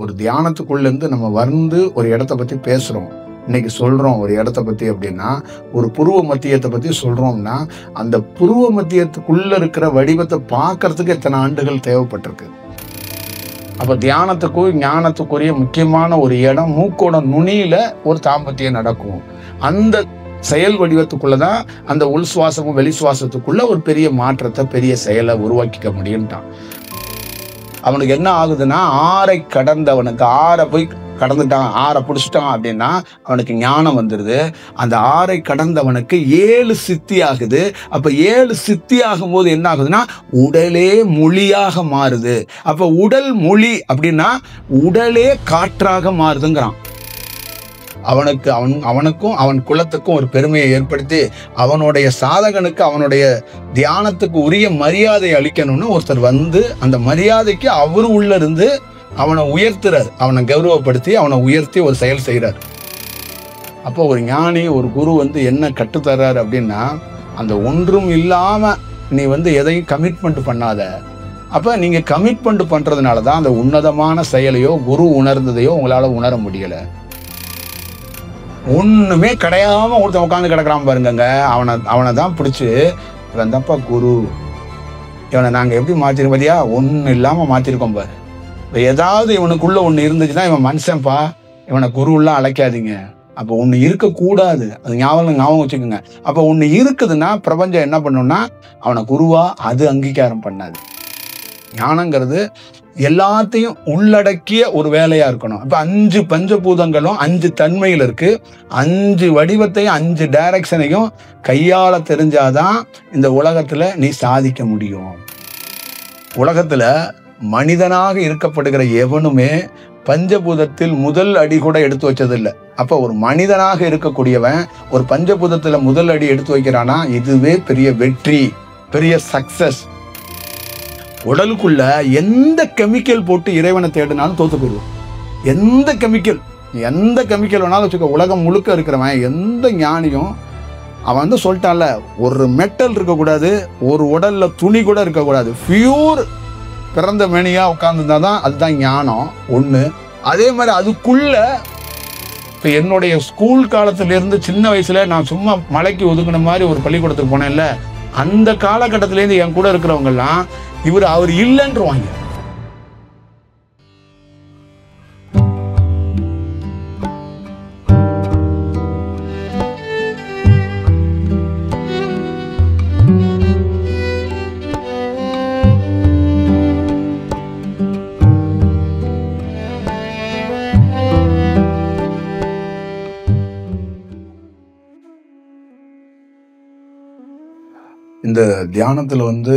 ஒரு தியானத்துக்குள்ள இருந்து நம்ம வந்து ஒரு இடத்த பத்தி பேசுறோம். இன்னைக்கு சொல்றோம் ஒரு இடத்த பத்தி அப்படின்னா, ஒரு புருவ மத்தியத்தை பத்தி சொல்றோம்னா, அந்த புருவ மத்தியத்துக்குள்ள இருக்கிற வடிவத்தை பார்க்கறதுக்கு எத்தனை ஆண்டுகள் தேவைப்பட்டிருக்கு. அப்ப தியானத்துக்கும் ஞானத்துக்குரிய முக்கியமான ஒரு இடம் மூக்கோட நுனியில ஒரு தாம்பத்தியம் நடக்கும். அந்த செயல் வடிவத்துக்குள்ளதான் அந்த உள் சுவாசமும் வெளி சுவாசத்துக்குள்ள ஒரு பெரிய மாற்றத்தை, பெரிய செயலை உருவாக்கிக்க முடியும்ட்டான். அவனுக்கு என்ன ஆகுதுன்னா, ஆறை கடந்தவனுக்கு ஆறை போய் கடந்துட்டான், ஆறை பிடிச்சிட்டான் அப்படின்னா அவனுக்கு ஞானம் வந்துடுது. அந்த ஆறை கடந்தவனுக்கு 7 சித்தி ஆகுது. அப்ப 7 சித்தி ஆகும் போது என்ன ஆகுதுன்னா, உடலே மொழியாக மாறுது. அப்ப உடல் மொழி அப்படின்னா உடலே காற்றாக மாறுதுங்கிறான். அவனுக்கும் அவன் குலத்துக்கும் ஒரு பெருமையை ஏற்படுத்தி அவனுடைய சாதகனுக்கு அவனுடைய தியானத்துக்கு உரிய மரியாதை அளிக்கணும்னு ஒருத்தர் வந்து அந்த மரியாதைக்கு அவரு உள்ள இருந்து அவனை உயர்த்துறார், அவனை கௌரவப்படுத்தி அவனை உயர்த்தி ஒரு செயல் செய்யறார். அப்போ ஒரு ஞானி, ஒரு குரு வந்து என்ன கற்றுத்தர்றாரு அப்படின்னா, அந்த ஒன்றும் இல்லாம நீ வந்து எதையும் கமிட்மெண்ட் பண்ணாத. அப்ப நீங்க கமிட்மெண்ட் பண்றதுனாலதான் அந்த உன்னதமான செயலையோ குரு உணர்ந்ததையோ உங்களால உணர முடியல. ஒண்ணுமே கிடையாம ஒருத்தன் உட்காந்து கிடக்குறான் பாருங்க, அவனை தான் பிடிச்சு இவன் தான்ப்பா குரு, இவனை நாங்க எப்படி மாத்திருக்கோம் பாத்தியா, ஒண்ணு இல்லாம மாத்திருக்கோம் பாரு. ஏதாவது இவனுக்குள்ள ஒண்ணு இருந்துச்சுன்னா இவன் மனுஷன்ப்பா, இவனை குருலாம் அழைக்காதீங்க. அப்ப ஒண்ணு இருக்க கூடாது, அது ஞாபகம் வச்சுக்கோங்க. அப்ப ஒண்ணு இருக்குதுன்னா பிரபஞ்சம் என்ன பண்ணும்னா அவனை குருவா அது அங்கீகாரம் பண்ணாது. ஞானங்கிறது எல்லாத்தையும் உள்ளடக்கிய ஒரு வேலையா இருக்கணும். அப்ப 5 பஞ்சபூதங்களும் 5 தன்மையில் இருக்கு. 5 வடிவத்தையும் 5 டைரக்ஷனையும் கையாள தெரிஞ்சாதான் இந்த உலகத்துல நீ சாதிக்க முடியும். உலகத்துல மனிதனாக இருக்கப்படுகிற எவனுமே பஞ்சபூதத்தில் முதல் அடி கூட எடுத்து வச்சது இல்லை. அப்ப ஒரு மனிதனாக இருக்கக்கூடியவன் ஒரு பஞ்சபூதத்துல முதல் அடி எடுத்து வைக்கிறானா, இதுவே பெரிய வெற்றி, பெரிய சக்சஸ். உடலுக்குள்ள எந்த கெமிக்கல் போட்டு இறைவனை தேடினாலும் தோத்து போயிடுவோம். எந்த கெமிக்கல் வேணாலும் வச்சுக்க. உலகம் முழுக்க இருக்கிறவன் எந்த ஞானியும் அவன் வந்து சொல்லிட்டான்ல, ஒரு மெட்டல் இருக்கக்கூடாது, ஒரு உடல்ல துணி கூட இருக்கக்கூடாது, பியூர் பிறந்த மேனியா உட்கார்ந்துருந்தாதான் அதுதான் ஞானம் ஒண்ணு. அதே மாதிரி அதுக்குள்ள இப்ப என்னுடைய ஸ்கூல் காலத்துல இருந்து சின்ன வயசுல நான் சும்மா மலைக்கு ஒதுக்குன மாதிரி ஒரு பள்ளிக்கூடத்துக்கு போனேன்ல, அந்த காலகட்டத்திலேருந்து என் கூட இருக்கிறவங்க எல்லாம் அவர் இல்லைன்றவாங்க. இந்த தியானத்துல வந்து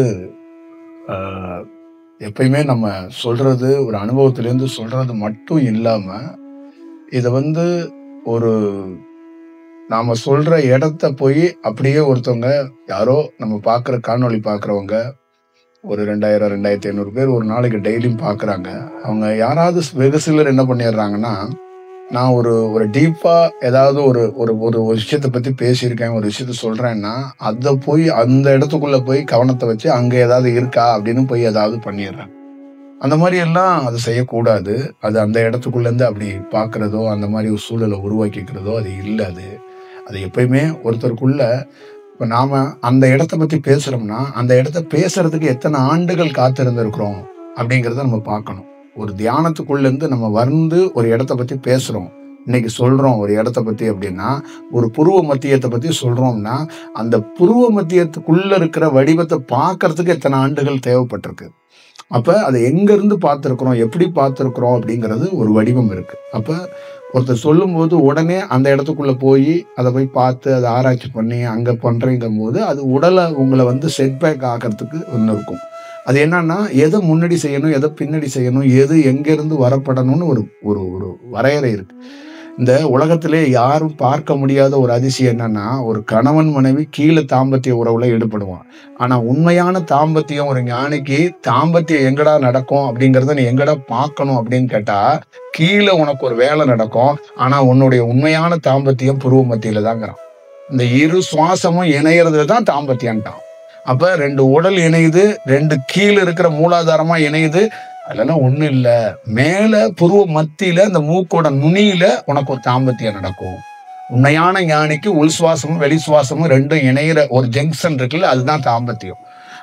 எப்பயுமே நம்ம சொல்றது ஒரு அனுபவத்திலேருந்து சொல்றது மட்டும் இல்லாம, இதை வந்து ஒரு நாம சொல்ற இடத்த போய் அப்படியே ஒருத்தவங்க யாரோ நம்ம பார்க்குற காணொளி பார்க்குறவங்க ஒரு 2000 2500 பேர் ஒரு நாளைக்கு டெய்லியும் பார்க்குறாங்க. அவங்க யாராவது வெகு சிலர் என்ன பண்ணிடுறாங்கன்னா, நான் ஒரு டீப்பா ஏதாவது ஒரு விஷயத்தை பத்தி பேசியிருக்கேன், ஒரு விஷயத்த சொல்றேன்னா அதை போய் அந்த இடத்துக்குள்ள போய் கவனத்தை வச்சு அங்க ஏதாவது இருக்கா அப்படின்னு போய் ஏதாவது பண்ணிடுறேன். அந்த மாதிரி எல்லாம் அதை செய்யக்கூடாது. அது அந்த இடத்துக்குள்ள இருந்து அப்படி பார்க்கறதோ அந்த மாதிரி ஒரு சூழலை உருவாக்கிக்கிறதோ அது இல்லை. அது எப்பயுமே ஒருத்தருக்குள்ள இப்ப நாம அந்த இடத்த பத்தி பேசுறோம்னா அந்த இடத்த பேசுறதுக்கு எத்தனை ஆண்டுகள் காத்திருந்திருக்கிறோம் அப்படிங்கிறத நம்ம பார்க்கணும். ஒரு தியானத்துக்குள்ள இருந்து நம்ம வந்து ஒரு இடத்த பத்தி பேசுறோம், இன்னைக்கு சொல்றோம் ஒரு இடத்த பத்தி அப்படின்னா, ஒரு புருவ மத்தியத்தை பத்தி சொல்றோம்னா அந்த புருவ மத்தியத்துக்குள்ள இருக்கிற வடிவத்தை பார்க்கறதுக்கு எத்தனை ஆண்டுகள் தேவைப்பட்டிருக்கு. அப்ப அதை எங்க இருந்து பார்த்திருக்கிறோம், எப்படி பார்த்திருக்கிறோம் அப்படிங்கிறது ஒரு வடிவம் இருக்கு. அப்ப ஒருத்தர் சொல்லும் போது உடனே அந்த இடத்துக்குள்ள போய் அதை போய் பார்த்து அதை ஆராய்ச்சி பண்ணி அங்க பண்றீங்கும் போது அது உடலை உங்களை வந்து செட்பேக் ஆகிறதுக்கு ஒன்று இருக்கும். அது என்னன்னா, எதை முன்னாடி செய்யணும், எதை பின்னாடி செய்யணும், எது எங்க இருந்து வரப்படணும்னு ஒரு ஒரு ஒரு வரையறை இருக்கு. இந்த உலகத்திலே யாரும் பார்க்க முடியாத ஒரு அதிசயம் என்னன்னா, ஒரு கணவன் மனைவி கீழே தாம்பத்திய உறவுல ஈடுபடுவான். ஆனா உண்மையான தாம்பத்தியம் ஒரு ஞானிக்கு தாம்பத்தியம் எங்கடா நடக்கும் அப்படிங்கிறத நீ எங்கடா பார்க்கணும் அப்படின்னு கேட்டா, கீழே உனக்கு ஒரு வேலை நடக்கும். ஆனா உன்னுடைய உண்மையான தாம்பத்தியம் புருவ மத்தியில தாங்கிறான். இந்த இரு சுவாசமும் இணையறதுல தான் தாம்பத்தியம்ட்டான். அப்ப 2 உடல் இணையுது, 2 கீழே இருக்கிற மூலாதாரமா இணையுது. அதெல்லாம் ஒண்ணும் இல்ல. மேல புருவ மத்தியில அந்த மூக்கோட நுனியில உனக்கு ஒரு தாம்பத்தியம் நடக்கும். உண்மையான ஞானிக்கு உள் சுவாசமும் வெளி சுவாசமும் ரெண்டும் இணையிற ஒரு ஜங்ஷன் இருக்குல்ல, அதுதான் தாம்பத்தியம்.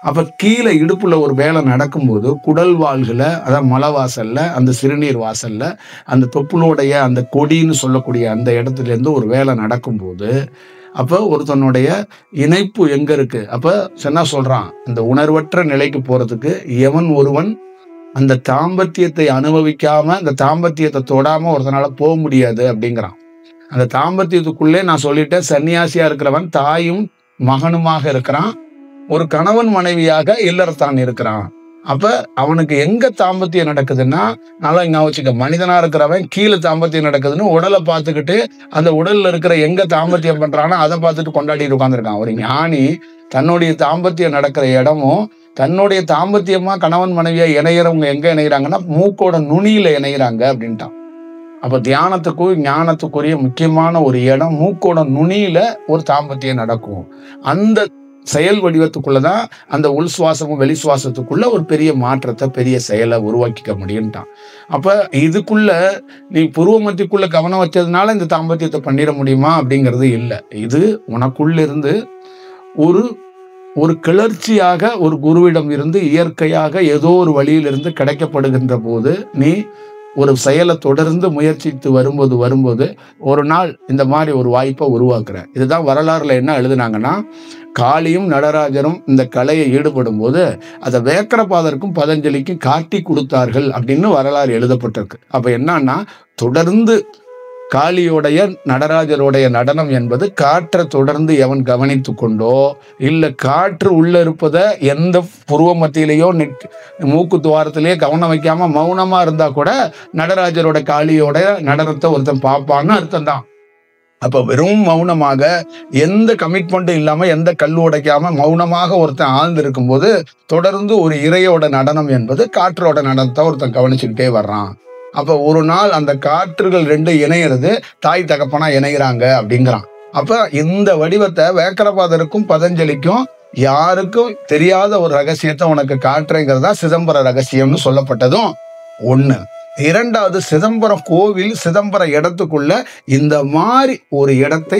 அப்ப கீழே இடுப்புல ஒரு வேலை நடக்கும்போது குடல் வால்களை, அதாவது மலை வாசல்ல, அந்த சிறுநீர் வாசல்ல, அந்த தொப்புளுடைய அந்த கொடின்னு சொல்லக்கூடிய அந்த இடத்துல இருந்து ஒரு வேலை நடக்கும்போது, அப்ப ஒருத்தனுடைய இணைப்பு எங்க இருக்கு? அப்ப என்ன சொல்றான், இந்த உணர்வற்ற நிலைக்கு போறதுக்கு எவன் ஒருவன் அந்த தாம்பத்தியத்தை அனுபவிக்காம, அந்த தாம்பத்தியத்தை தொடாம ஒருத்தனால போக முடியாது அப்படிங்கிறான். அந்த தாம்பத்தியத்துக்குள்ளே நான் சொல்லிட்டேன், சன்னியாசியா இருக்கிறவன் தாயும் மகனுமாக இருக்கிறான், ஒரு கணவன் மனைவியாக இல்லறத்தான் இருக்கிறான். அப்ப அவனுக்கு எங்க தாம்பத்தியம் நடக்குதுன்னா, நல்லா ஞாபகம் வச்சுக்க, மனிதனா இருக்கிறவன் கீழே தாம்பத்தியம் நடக்குதுன்னு உடலை பார்த்துக்கிட்டு அந்த உடல்ல இருக்கிற எங்க தாம்பத்தியம் பண்றானோ அதை பார்த்துட்டு கொண்டாடிட்டு உட்காந்துருக்கான். ஒரு ஞானி தன்னுடைய தாம்பத்தியம் நடக்கிற இடமும் தன்னுடைய தாம்பத்தியமா கணவன் மனைவியா இணையறவங்க எங்க இணைகிறாங்கன்னா மூக்கோட நுனியில இணைகிறாங்க அப்படின்ட்டான். அப்ப தியானத்துக்கும் ஞானத்துக்குரிய முக்கியமான ஒரு இடம் மூக்கோட நுனியில ஒரு தாம்பத்தியம் நடக்கும். அந்த செயல் வடிவத்துக்குள்ளதான் அந்த உள் சுவாசமும் வெளி சுவாசத்துக்குள்ள ஒரு பெரிய மாற்றத்தை, பெரிய செயலை உருவாக்கிக்க முடியும்ட்டான். அப்ப இதுக்குள்ள நீ புருவ மத்திக்குள்ள கவனம் வச்சதுனால இந்த தாம்பத்தியத்தை பண்ணிட முடியுமா அப்படிங்கிறது இல்லை. இது உனக்குள்ள இருந்து ஒரு ஒரு கிளர்ச்சியாக ஒரு குருவிடம் இருந்து இயற்கையாக ஏதோ ஒரு வழியிலிருந்து கிடைக்கப்படுகின்ற போது நீ ஒரு செயலை தொடர்ந்து முயற்சித்து வரும்போது ஒரு நாள் இந்த மாதிரி ஒரு வாய்ப்பை உருவாக்குற. இதுதான் வரலாறுல என்ன எழுதுனாங்கன்னா, காளியும் நடராஜரும் இந்த கலையை ஈடுபடும் போது அதை வேக்கரபாதருக்கும் பதஞ்சலிக்கும் காட்டி கொடுத்தார்கள் அப்படின்னு வரலாறு எழுதப்பட்டிருக்கு. அப்ப என்னன்னா, தொடர்ந்து காளியோடைய நடராஜருடைய நடனம் என்பது காற்றை தொடர்ந்து எவன் கவனித்து கொண்டோ, இல்ல காற்று உள்ள இருப்பத எந்த புருவ மத்தியிலேயோ மூக்கு துவாரத்திலேயே கவனம் வைக்காம மௌனமா இருந்தா கூட நடராஜரோட காளியோட நடனத்தை ஒருத்தன் பார்ப்பான்னு அர்த்தம் தான். அப்ப வெறும் மௌனமாக எந்த கமிட்மெண்ட்டும் இல்லாம எந்த கல் உடைக்காம மௌனமாக ஒருத்தன் ஆழ்ந்து இருக்கும் போது தொடர்ந்து ஒரு இறையோட நடனம் என்பது காற்றோட நடனத்தை ஒருத்தன் கவனிச்சுக்கிட்டே வர்றான். அப்ப ஒரு நாள் அந்த காற்றுகள் ரெண்டு இணையிறது தாய் தகப்பனா இணைகிறாங்க அப்படிங்கிறான். அப்ப இந்த வடிவத்தை வேக்கரபாதருக்கும் பதஞ்சலிக்கும் யாருக்கும் தெரியாத ஒரு ரகசியத்தை உனக்கு காட்டுறேங்கிறதா சிதம்பர ரகசியம்னு சொல்லப்பட்டதும் ஒண்ணு. இரண்டாவது, சிதம்பரம் கோவில் சிதம்பர இடத்துக்குள்ள இந்த மாதிரி ஒரு இடத்தை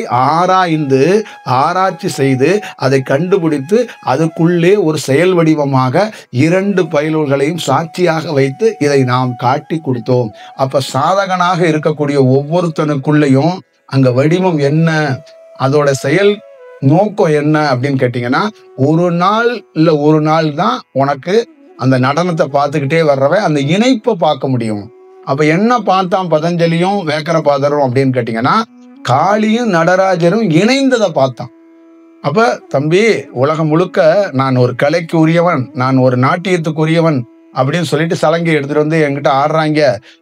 ஆராய்ச்சி செய்து அதை கண்டுபிடித்து அதுக்குள்ளே ஒரு செயல் வடிவமாக 2 பயல்களையும் சாட்சியாக வைத்து இதை நாம் காட்டி கொடுத்தோம். அப்ப சாதகனாக இருக்கக்கூடிய ஒவ்வொருத்தனுக்குள்ளேயும் அங்க வடிவம் என்ன, அதோட செயல் நோக்கம் என்ன அப்படின்னு கேட்டீங்கன்னா, ஒரு நாள் தான் உனக்கு அந்த நடனத்தை பார்த்துக்கிட்டே வர்றவன் அந்த இணைப்பை பார்க்க முடியும். அப்ப என்ன பார்த்தான் பதஞ்சலியும் வேக்கரபாதரும் அப்படின்னு கேட்டீங்கன்னா, காளியும் நடராஜரும் இணைந்ததை பார்த்தான். அப்ப தம்பி, உலகம் முழுக்க நான் ஒரு கலைக்கு உரியவன், நான் ஒரு நாட்டியத்துக்கு உரியவன் அப்படின்னு சொல்லிட்டு சலங்கை எடுத்துட்டு வந்து என்கிட்ட ஆடுறாங்க.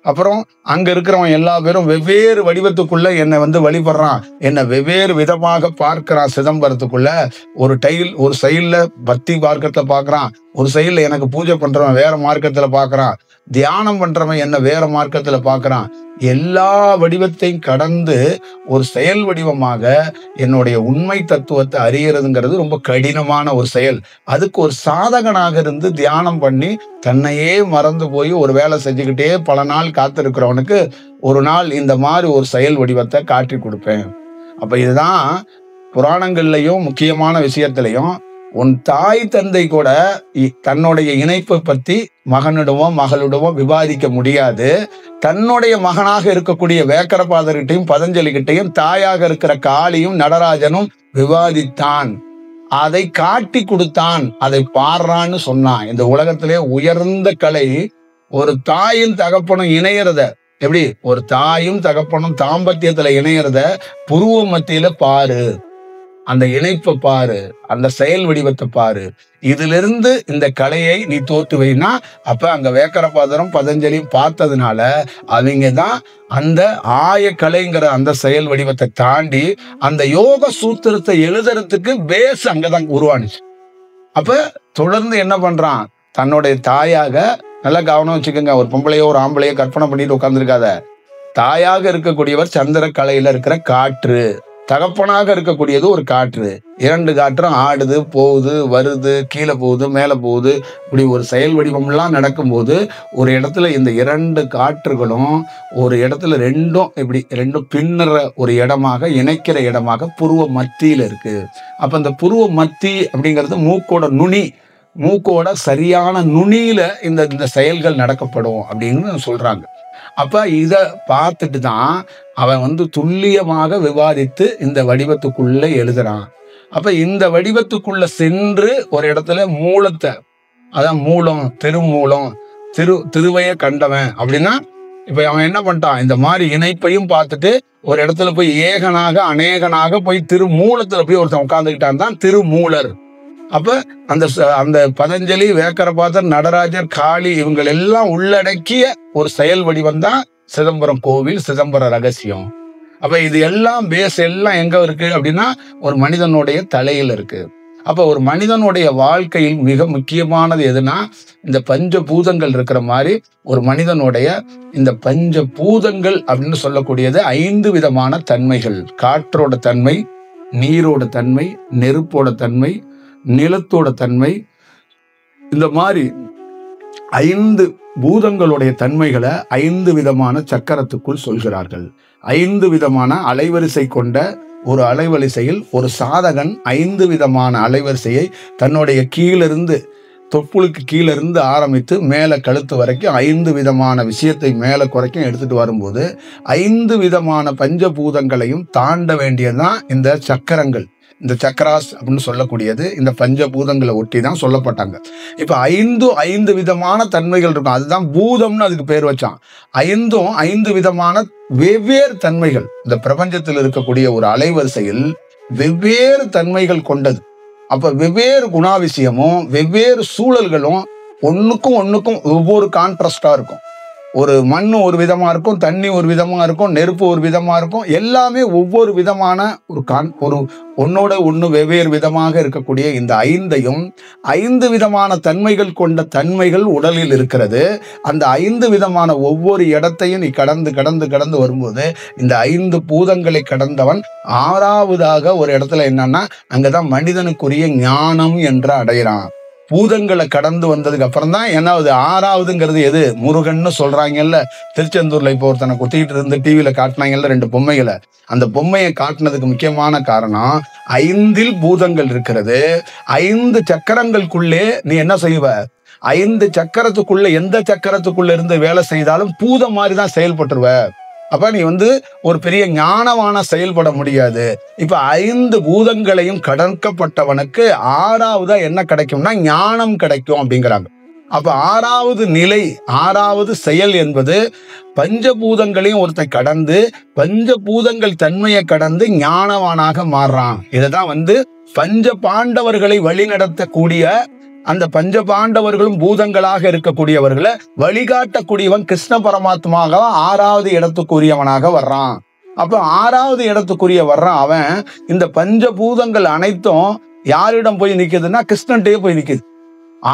அப்புறம் அங்க இருக்கிறவன் எல்லா பேரும் வெவ்வேறு வடிவத்துக்குள்ள என்னை வழிபடுறான், என்னை வெவ்வேறு விதமாக பார்க்கிறான். சிதம்பரத்துக்குள்ள ஒரு சைட்ல பக்தி மார்க்கத்துல பாக்குறான், ஒரு சைட்ல எனக்கு பூஜை பண்றவன் வேற மார்க்கத்துல பாக்குறான், தியானம் பண்றவன் என்ன வேற மார்க்கத்துல பாக்குறான். எல்லா வடிவத்தையும் கடந்து ஒரு செயல் வடிவமாக என்னுடைய உண்மை தத்துவத்தை அறியறதுங்கிறது ரொம்ப கடினமான ஒரு செயல். அதுக்கு ஒரு சாதகனாக இருந்து தியானம் பண்ணி தன்னையே மறந்து போய் ஒரு வேலை செஞ்சுக்கிட்டே பல நாள் காத்திருக்கிறவனுக்கு ஒரு நாள் இந்த மாதிரி ஒரு செயல் வடிவத்தை காட்டி கொடுப்பேன். அப்ப இதுதான் புராணங்கள்லயும் முக்கியமான விஷயத்திலையும் உன் தாய் தந்தை கூட தன்னுடைய இணைப்பை பத்தி மகனிடமோ மகளிடமோ விவாதிக்க முடியாது. தன்னுடைய மகனாக இருக்கக்கூடிய வேக்கரபாதர்கிட்டையும் பதஞ்சலிகிட்டையும் தாயாக இருக்கிற காளியும் நடராஜனும் விவாதித்தான், அதை காட்டி கொடுத்தான், அதை பாடுறான்னு சொன்னான். இந்த உலகத்திலே உயர்ந்த கலை ஒரு தாயும் தகப்பனும் இணையறத, எப்படி ஒரு தாயும் தகப்பனும் தாம்பத்தியத்துல இணையறத புருவ மத்தியில பாரு, அந்த இணைப்பை பாரு, அந்த செயல் வடிவத்தை பாரு. இதுல இருந்து இந்த கலையை நீ தோத்து வைனா, அப்ப அங்க வேக்கரபாதரும் பதஞ்சலியும் பார்த்ததுனால அவங்க தான் அந்த கலைங்கிற அந்த செயல் வடிவத்தை தாண்டி அந்த யோக சூத்திரத்தை எழுதுறதுக்கு பேஸ் அங்கதான் உருவானுச்சு. அப்ப தொடர்ந்து என்ன பண்றான், தன்னுடைய தாயாக, நல்லா கவனம் வச்சுக்கோங்க, ஒரு பொம்பளையோ ஒரு ஆம்பளையோ கற்பனை பண்ணிட்டு உட்கார்ந்துருக்காத. தாயாக இருக்கக்கூடியவர் சந்திர கலையில இருக்கிற காற்று, தகப்பனாக இருக்கக்கூடியது ஒரு காற்று. 2 காற்றும் ஆடுது, போகுது, வருது, கீழே போகுது, மேலே போகுது. இப்படி ஒரு செயல் வடிவம்லாம் நடக்கும்போது ஒரு இடத்துல இந்த 2 காற்றுகளும் ஒரு இடத்துல ரெண்டும் பின்னுற ஒரு இடமாக, இணைக்கிற இடமாக புருவ மத்தியில இருக்கு. அப்ப இந்த புருவ மத்தி அப்படிங்கிறது மூக்கோட சரியான நுனியில இந்த செயல்கள் நடக்கப்படும் அப்படின்னு சொல்றாங்க. அப்ப இத பார்த்துட்டு தான் அவன் துல்லியமாக விவாதித்து இந்த வடிவத்துக்குள்ள எழுதுறான். அப்ப இந்த வடிவத்துக்குள்ள சென்று ஒரு இடத்துல மூலத்தை, அதான் மூலம், திருமூலம், திருவைய கண்டவன் அப்படின்னா, இப்ப அவன் என்ன பண்ணிட்டான், இந்த மாதிரி இணைப்பையும் பார்த்துட்டு ஒரு இடத்துல போய் ஏகனாக அநேகனாக போய் திருமூலத்துல போய் ஒருத்தன் உட்கார்ந்துக்கிட்டான் தான் திருமூலர். அப்ப அந்த பதஞ்சலி, வேக்கரபாதர், நடராஜர், காளி இவங்க எல்லாம் உள்ளடக்கிய ஒரு செயல் வடிவம் தான் சிதம்பரம் கோவில், சிதம்பர ரகசியம். அப்ப இது எல்லாம் பேஸ் எல்லாம் எங்க இருக்கு அப்படின்னா ஒரு மனிதனுடைய தலையில இருக்கு. அப்ப ஒரு மனிதனுடைய வாழ்க்கையில் மிக முக்கியமானது எதுனா இந்த பஞ்சபூதங்கள் இருக்கிற மாதிரி ஒரு மனிதனுடைய இந்த பஞ்சபூதங்கள் அப்படின்னு சொல்லக்கூடியது 5 விதமான தன்மைகள். காற்றோட தன்மை, நீரோட தன்மை, நெருப்போட தன்மை, நிலத்தோட தன்மை. இந்த மாதிரி 5 பூதங்களுடைய தன்மைகளை 5 விதமான சக்கரத்துக்குள் சொல்கிறார்கள். 5 விதமான அலைவரிசை கொண்ட ஒரு அலைவரிசையில் ஒரு சாதகன் 5 விதமான அலைவரிசையை தன்னுடைய கீழிருந்து, தொப்புளுக்கு கீழிருந்து ஆரம்பித்து மேல கழுத்து வரைக்கும் 5 விதமான விஷயத்தை மேல குறைக்கும் எடுத்துட்டு வரும்போது 5 விதமான பஞ்சபூதங்களையும் தாண்ட வேண்டியதுதான் இந்த சக்கரங்கள். இந்த சக்கராஸ் அப்படின்னு சொல்லக்கூடியது இந்த பஞ்சபூதங்களை ஒட்டி தான் சொல்லப்பட்டாங்க. இப்ப 5 விதமான தன்மைகள் இருக்கும். அதுதான் பூதம்னு அதுக்கு பேர் வச்சான். 5 விதமான வெவ்வேறு தன்மைகள். இந்த பிரபஞ்சத்தில் இருக்கக்கூடிய ஒரு அலைவரிசையில் வெவ்வேறு தன்மைகள் கொண்டது. அப்ப வெவ்வேறு குணாதிசயமும் வெவ்வேறு சூழல்களும் ஒண்ணுக்கும் ஒவ்வொரு கான்ட்ராஸ்டா இருக்கும். ஒரு மண் ஒரு விதமா இருக்கும், தண்ணி ஒரு விதமா இருக்கும், நெருப்பு ஒரு விதமா இருக்கும். எல்லாமே ஒவ்வொரு விதமான ஒரு ஒன்னோட ஒண்ணு வெவ்வேறு விதமாக இருக்கக்கூடிய இந்த 5ஐயும் 5 விதமான தன்மைகள் கொண்ட தன்மைகள் உடலில் இருக்கிறது. அந்த 5 விதமான ஒவ்வொரு இடத்தையும் நீ கடந்து வரும்போது இந்த 5 பூதங்களை கடந்தவன் 6வதாக ஒரு இடத்துல என்னன்னா அங்கதான் மனிதனுக்குரிய ஞானம் என்று அடைகிறான். பூதங்களை கடந்து வந்ததுக்கு அப்புறம் தான் என்னாவது 6வதுங்கிறது எது, முருகன்னு சொல்றாங்கல்ல. திருச்செந்தூர்ல இப்போ ஒருத்தனை குத்திக்கிட்டு இருந்து டிவியில காட்டினாங்கல்ல 2 பொம்மைகளை. அந்த பொம்மையை காட்டினதுக்கு முக்கியமான காரணம் 5 பூதங்கள் இருக்கிறது. 5 சக்கரங்களுக்குள்ளே நீ என்ன செய்வ, 5 சக்கரத்துக்குள்ள எந்த சக்கரத்துக்குள்ள இருந்து வேலை செய்தாலும் பூதம் மாதிரி தான் செயல்பட்டுருவ. அப்ப நீ ஒரு பெரிய ஞானமான செயல்பட முடியாது. இப்ப 5 பூதங்களையும் கடக்கப்பட்டவனுக்கு 6வதா என்ன கிடைக்கும்னா ஞானம் கிடைக்கும் அப்படிங்கிறாங்க. அப்ப 6வது நிலை, 6வது செயல் என்பது பஞ்சபூதங்களையும் ஒருத்தன் கடந்து பஞ்சபூதங்கள் தன்மையை கடந்து ஞானவானாக மாறுறான். இதுதான் பஞ்ச பாண்டவர்களை வழிநடத்தக்கூடிய அந்த பஞ்ச பாண்டவர்களும் பூதங்களாக இருக்கக்கூடியவர்களை வழிகாட்டக்கூடியவன் கிருஷ்ண பரமாத்மாக 6வது இடத்துக்குரியவனாக வர்றான். அப்ப 6வது இடத்துக்குரிய வர்றான் அவன். இந்த பஞ்சபூதங்கள் அனைத்தும் யாரிடம் போய் நிக்குதுன்னா கிருஷ்ணன்ட்டே போய் நிக்குது.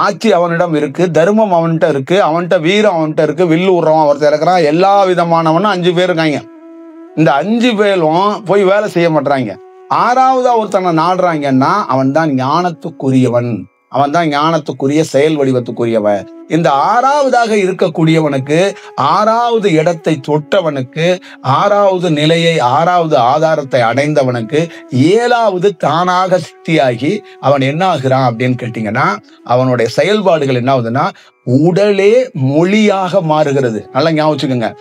ஆட்சி அவனிடம் இருக்கு, தர்மம் அவன்கிட்ட இருக்கு, அவன்கிட்ட வீரம் அவன்கிட்ட இருக்கு, வில்லு உறவன் ஒருத்தர் இருக்கிறான். எல்லா விதமானவனும் 5 பேர் இருக்காங்க. இந்த 5 பேரும் போய் வேலை செய்ய மாட்டாங்க. 6வதா ஒருத்தனை நாடுறாங்கன்னா அவன் தான் ஞானத்துக்குரியவன், அவன் தான் ஞானத்துக்குரிய செயல் வடிவத்துக்குரியவன். இந்த 6வதாக இருக்கக்கூடியவனுக்கு 6வது இடத்தை தொட்டவனுக்கு 6வது நிலையை 6வது ஆதாரத்தை அடைந்தவனுக்கு 7வது தானாக சித்தியாகி அவன் என்ன ஆகுறான் அப்படின்னு கேட்டீங்கன்னா அவனுடைய செயல்பாடுகள் என்ன ஆகுதுன்னா உடலே மொழியாக மாறுகிறது. நல்லா ஞாபகம் வச்சுக்கோங்க.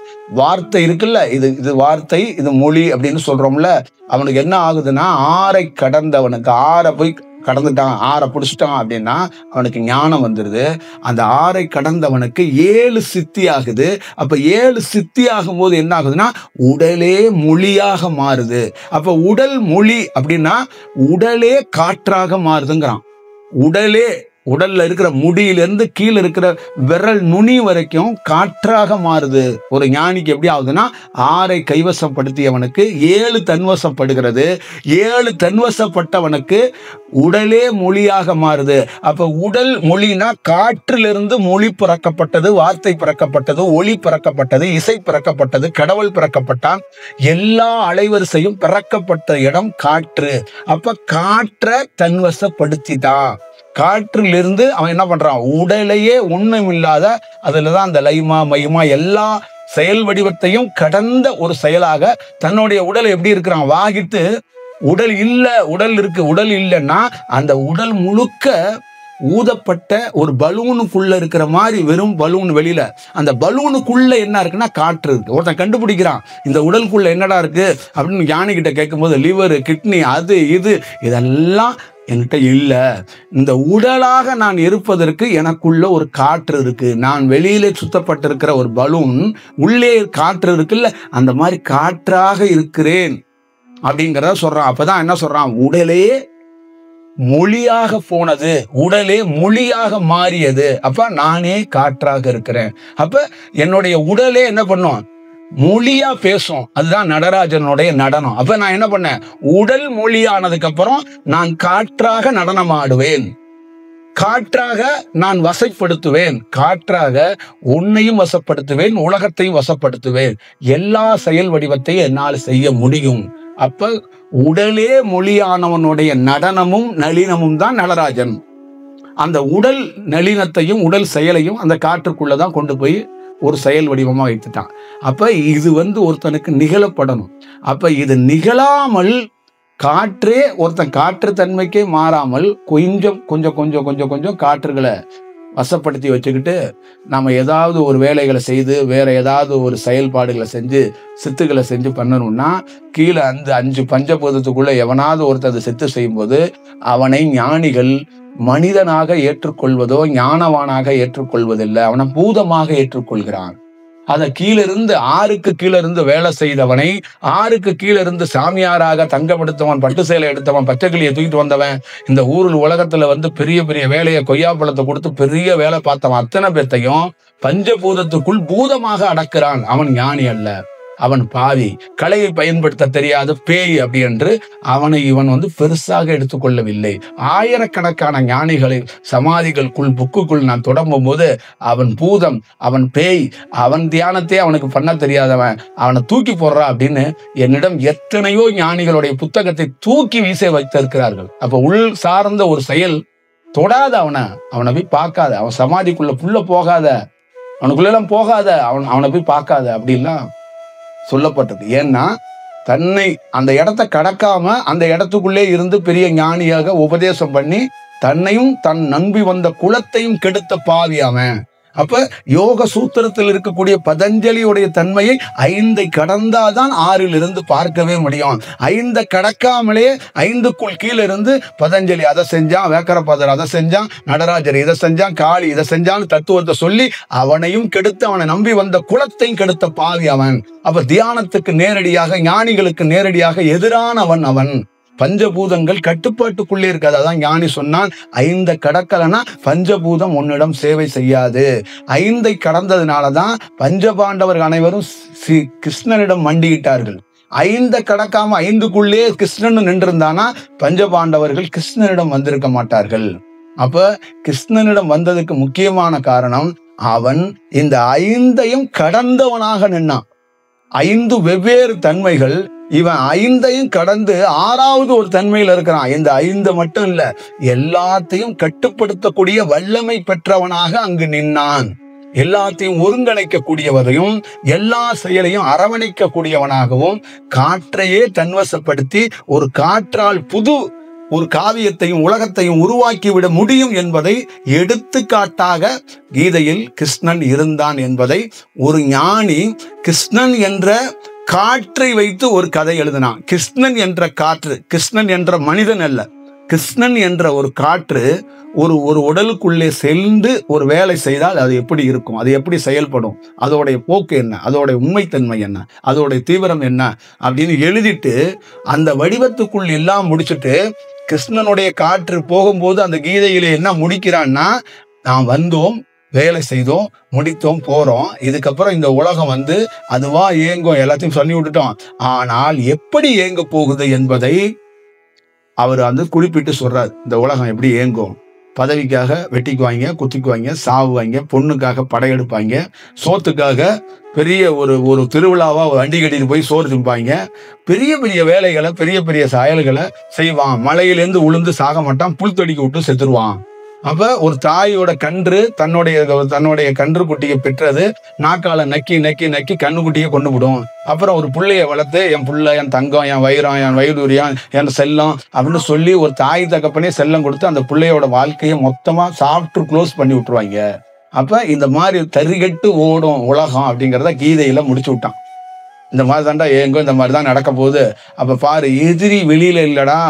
வார்த்தை இருக்குல்ல, இது வார்த்தை, இது மொழி அப்படின்னு சொல்றோம்ல. அவனுக்கு என்ன ஆகுதுன்னா 6ஐ கடந்தவனுக்கு 6 போய் கடந்துட்டான், 6 பிடிச்சிட்டான் அப்படின்னா அவனுக்கு ஞானம் வந்துடுது. அந்த 6ஐ கடந்தவனுக்கு 7 சித்தி ஆகுது. அப்ப 7 சித்தி ஆகும் போது என்ன ஆகுதுன்னா உடலே மொழியாக மாறுது. அப்ப உடல் மொழி அப்படின்னா உடலே காற்றாக மாறுதுங்கிறான். உடலே உடல்ல இருக்கிற முடியிலிருந்து கீழே இருக்கிற விரல் நுனி வரைக்கும் காற்றாக மாறுது. ஒரு ஞானிக்கு எப்படி ஆகுதுன்னா, 6 கைவசப்படுத்தியவனுக்கு 7 தன்வசப்படுகிறது. 7 தன்வசப்பட்டவனுக்கு உடலே மொழியாக மாறுது. அப்ப உடல் மொழினா காற்றிலிருந்து மொழி பிறக்கப்பட்டது, வார்த்தை பிறக்கப்பட்டது, ஒளி பிறக்கப்பட்டது, இசை பிறக்கப்பட்டது, கடவுள் பிறக்கப்பட்டான். எல்லா அலைவரிசையும் பிறக்கப்பட்ட இடம் காற்று. அப்ப காற்றை தன்வசப்படுத்திதான். காற்றிலிருந்து அவன் என்ன பண்றான், உடலையே ஒண்ணும் இல்லாத, அதுலதான் அந்த லைமா மைமா எல்லா செயல் வடிவத்தையும் கடந்த ஒரு செயலாக தன்னுடைய உடலை எப்படி இருக்கிறான் வாகிட்டு, உடல் இல்ல, உடல் இருக்கு, உடல் இல்லைன்னா அந்த உடல் முழுக்க ஊதப்பட்ட ஒரு பலூனுக்குள்ள இருக்கிற மாதிரி வெறும் பலூன். வெளியில அந்த பலூனுக்குள்ள என்ன இருக்குன்னா காற்று இருக்கு. ஒருத்தன் கண்டுபிடிக்கிறான் இந்த உடலுக்குள்ள என்னடா இருக்கு அப்படின்னு ஞானிகிட்ட கேட்கும்போது, லிவர், கிட்னி, அது இது இதெல்லாம் என்கிட்ட இல்லை. இந்த உடலாக நான் இருப்பதற்கு எனக்குள்ள ஒரு காற்று இருக்கு. நான் வெளியிலே சுத்தப்பட்டிருக்கிற ஒரு பலூன், உள்ளே காற்று இருக்குல்ல, அந்த மாதிரி காற்றாக இருக்கிறேன் அப்படிங்கிறத சொல்றான். அப்பதான் என்ன சொல்றான், உடலே மொழியாக போனது, உடலே மொழியாக மாறியது. அப்ப நானே காற்றாக இருக்கிறேன். அப்ப என்னுடைய உடலே என்ன பண்ணும், மொழியா பேசும். அதுதான் நடராஜனுடைய நடனம். அப்ப நான் என்ன பண்ணேன், உடல் மொழியானதுக்கு அப்புறம் நான் காற்றாக நடனம் ஆடுவேன், காற்றாக நான் வசப்படுத்துவேன், காற்றாக உன்னையும் வசப்படுத்துவேன், உலகத்தையும் வசப்படுத்துவேன். எல்லா செயல் வடிவத்தையும் என்னால் செய்ய முடியும். அப்ப உடலே மொழியானவனுடைய நடனமும் நளினமும் தான் நடராஜன். அந்த உடல் நளினத்தையும் உடல் செயலையும் அந்த காற்றுக்குள்ளதான் கொண்டு போய் ஒரு செயல் வடிவமா வைத்துட்டான். அப்ப இது ஒருத்தனுக்கு நிகழப்படணும். அப்ப இது நிகழாமல் காற்றே ஒருத்தன் காற்று தன்மைக்கே மாறாமல் கொஞ்சம் கொஞ்சம் கொஞ்சம் கொஞ்சம் கொஞ்சம் காற்றுகளை வசப்படுத்தி வச்சுக்கிட்டு நம்ம ஏதாவது ஒரு வேலைகளை செய்து வேற ஏதாவது ஒரு செயல்பாடுகளை செஞ்சு சித்துக்களை செஞ்சு பண்ணணும்னா, கீழே அந்த 5 பஞ்சபூதத்துக்குள்ள எவனாவது ஒருத்தர் செத்து செய்யும்போது அவனை ஞானிகள் மனிதனாக ஏற்றுக்கொள்வதோ ஞானவானாக ஏற்றுக்கொள்வதில்லை, அவனை பூதமாக ஏற்றுக்கொள்கிறான். அதை கீழிருந்து 6க்கு கீழே இருந்து வேலை செய்தவனை, 6க்கு கீழே இருந்து சாமியாராக தங்கப்படுத்தவன், பட்டு சேலை எடுத்தவன், பச்சைக்கிளியை தூக்கிட்டு வந்தவன், இந்த ஊரில் உலகத்துல பெரிய பெரிய வேலையை கொய்யாப்பழத்தை கொடுத்து பெரிய வேலை பார்த்தவன் அத்தனை பேர்த்தையும் பஞ்சபூதத்துக்குள் பூதமாக அடக்குறான். அவன் ஞானி அல்ல, அவன் பாவி, கலையை பயன்படுத்த தெரியாத பேய் அப்படி என்று அவனை இவன் பெருசாக எடுத்துக்கொள்ளவில்லை. ஆயிரக்கணக்கான ஞானிகளை சமாதிகளுக்குள் புக்குக்குள் நான் தொடங்கும் போது அவன் பூதம், அவன் பேய், அவன் தியானத்தை அவனுக்கு பண்ண தெரியாதவன், அவனை தூக்கி போடுறா அப்படின்னு என்னிடம் எத்தனையோ ஞானிகளுடைய புத்தகத்தை தூக்கி வீச வைத்திருக்கிறார்கள். அப்ப உள் சார்ந்த ஒரு செயல் தொடாத அவனை போய் பார்க்காத, அவன் சமாதிக்குள்ள புள்ள போகாத, அவனுக்குள்ள எல்லாம் போகாத, அவனை போய் பார்க்காத அப்படின்லாம் சொல்லப்பட்டது. ஏன்னா தன்னை அந்த இடத்தை கடக்காம அந்த இடத்துக்குள்ளே இருந்து பெரிய ஞானியாக உபதேசம் பண்ணி தன்னையும் தன் நம்பி வந்த குலத்தையும் கெடுத்த பாவி அவன். அப்ப யோக சூத்திரத்தில் இருக்கக்கூடிய பதஞ்சலியுடைய தன்மையை 5 கடந்தாதான் 6ல் இருந்து பார்க்கவே முடியும். 5 கடக்காமலே 5க்குள் கீழே இருந்து பதஞ்சலி அதை செஞ்சான், வேக்கரபாதர் அதை செஞ்சான், நடராஜர் இதை செஞ்சான், காளி இதை செஞ்சான்னு தத்துவத்தை சொல்லி அவனையும் கெடுத்து அவனை நம்பி வந்த குலத்தையும் கெடுத்த பாவி அவன். அப்ப தியானத்துக்கு நேரடியாக ஞானிகளுக்கு நேரடியாக எதிரானவன் அவன். பஞ்சபூதங்கள் கட்டுப்பாட்டுக்குள்ளே இருக்காது. அதான் ஞானி சொன்னான், 5 கடக்கலனா பஞ்சபூதம் உன்னிடம் சேவை செய்யாது. 5 கடந்ததுனாலதான் பஞ்சபாண்டவர்கள் அனைவரும் கிருஷ்ணனிடம் மண்டியிட்டார்கள். 5 கடக்காம 5க்குள்ளே கிருஷ்ணன் நின்றிருந்தானா பஞ்சபாண்டவர்கள் கிருஷ்ணனிடம் வந்திருக்க மாட்டார்கள். அப்ப கிருஷ்ணனிடம் வந்ததுக்கு முக்கியமான காரணம், அவன் இந்த 5ஐயும் கடந்தவனாக நின்னான். 5 வெவ்வேறு தன்மைகள், இவன் 5ஐயும் கடந்து 6வது ஒரு தன்மையில் இருக்கிறான். இந்த 5 மட்டும் இல்ல, எல்லாத்தையும் கட்டுப்படுத்தக்கூடிய வல்லமை பெற்றவனாக அங்கு நின்னான். எல்லாத்தையும் ஒருங்கிணைக்க கூடியவரையும் எல்லா செயலையும் அரவணைக்க கூடியவனாகவும் காற்றையே தன்வசப்படுத்தி ஒரு காற்றால் புது ஒரு காவியத்தையும் உலகத்தையும் உருவாக்கிவிட முடியும் என்பதை எடுத்துக்காட்டாக கீதையில் கிருஷ்ணன் இருந்தான் என்பதை ஒரு ஞானி கிருஷ்ணன் என்ற காற்றை வைத்து ஒரு கதை எழுதினான். கிருஷ்ணன் என்ற காற்று, கிருஷ்ணன் என்ற மனிதன் அல்ல, கிருஷ்ணன் என்ற ஒரு காற்று ஒரு உடலுக்குள்ளே சென்று ஒரு வேலை செய்தால் அது எப்படி இருக்கும், அது எப்படி செயல்படும், அதோடைய போக்கு என்ன, அதோடைய உண்மைத்தன்மை என்ன, அதோடைய தீவிரம் என்ன அப்படின்னு எழுதிட்டு அந்த வடிவத்துக்குள் எல்லாம் முடிச்சுட்டு கிருஷ்ணனுடைய காற்று போகும்போது அந்த கீதையில என்ன முடிக்கிறான்னா, நாம் வந்தோம், வேலை செய்தோம், முடித்தோம், போறோம். இதுக்கப்புறம் இந்த உலகம் வந்து அதுவா இயங்கும், எல்லாத்தையும் சொல்லி விட்டுட்டோம். ஆனால் எப்படி இயங்க போகுது என்பதை அவர் வந்து குறிப்பிட்டு சொல்றாரு. இந்த உலகம் எப்படி இயங்கும்? பதவிக்காக வெட்டிக்குவாங்க, குத்திக்குவாங்க, சாவுவாங்க, பொண்ணுக்காக படையெடுப்பாங்க, சோத்துக்காக பெரிய ஒரு திருவிழாவா வண்டி கட்டிட்டு போய் சோறு திம்பாங்க, பெரிய பெரிய வேலைகளை, பெரிய பெரிய செயல்களை செய்வான். மலையிலேருந்து உளுந்து சாக மாட்டான், புல் தடிக்க விட்டு செத்துருவான். அப்ப ஒரு தாயோட கன்று தன்னுடைய கன்று குட்டியை பெற்றது நாக்கால நக்கி நக்கி நக்கி கண்ணுக்குட்டியை கொண்டு விடும். அப்புறம் ஒரு புள்ளைய வளர்த்து என் புள்ள, என் தங்கம், என் வைரம், என் வைடூரியம், என் செல்லம் அப்படின்னு சொல்லி ஒரு தாய் தகப்பனே செல்லம் கொடுத்து அந்த பிள்ளையோட வாழ்க்கையை மொத்தமா சாப்பிட்டு க்ளோஸ் பண்ணி விட்டுருவாங்க. அப்ப இந்த மாதிரி தறிகட்டு ஓடும் உலகம் அப்படிங்கிறத கீதையில முடிச்சு விட்டான். இந்த மாதிரி தாண்டா ஏங்கோ, இந்த மாதிரி தான் நடக்க போகுது. அப்ப பாரு, எதிரி வெளியில இல்லடா,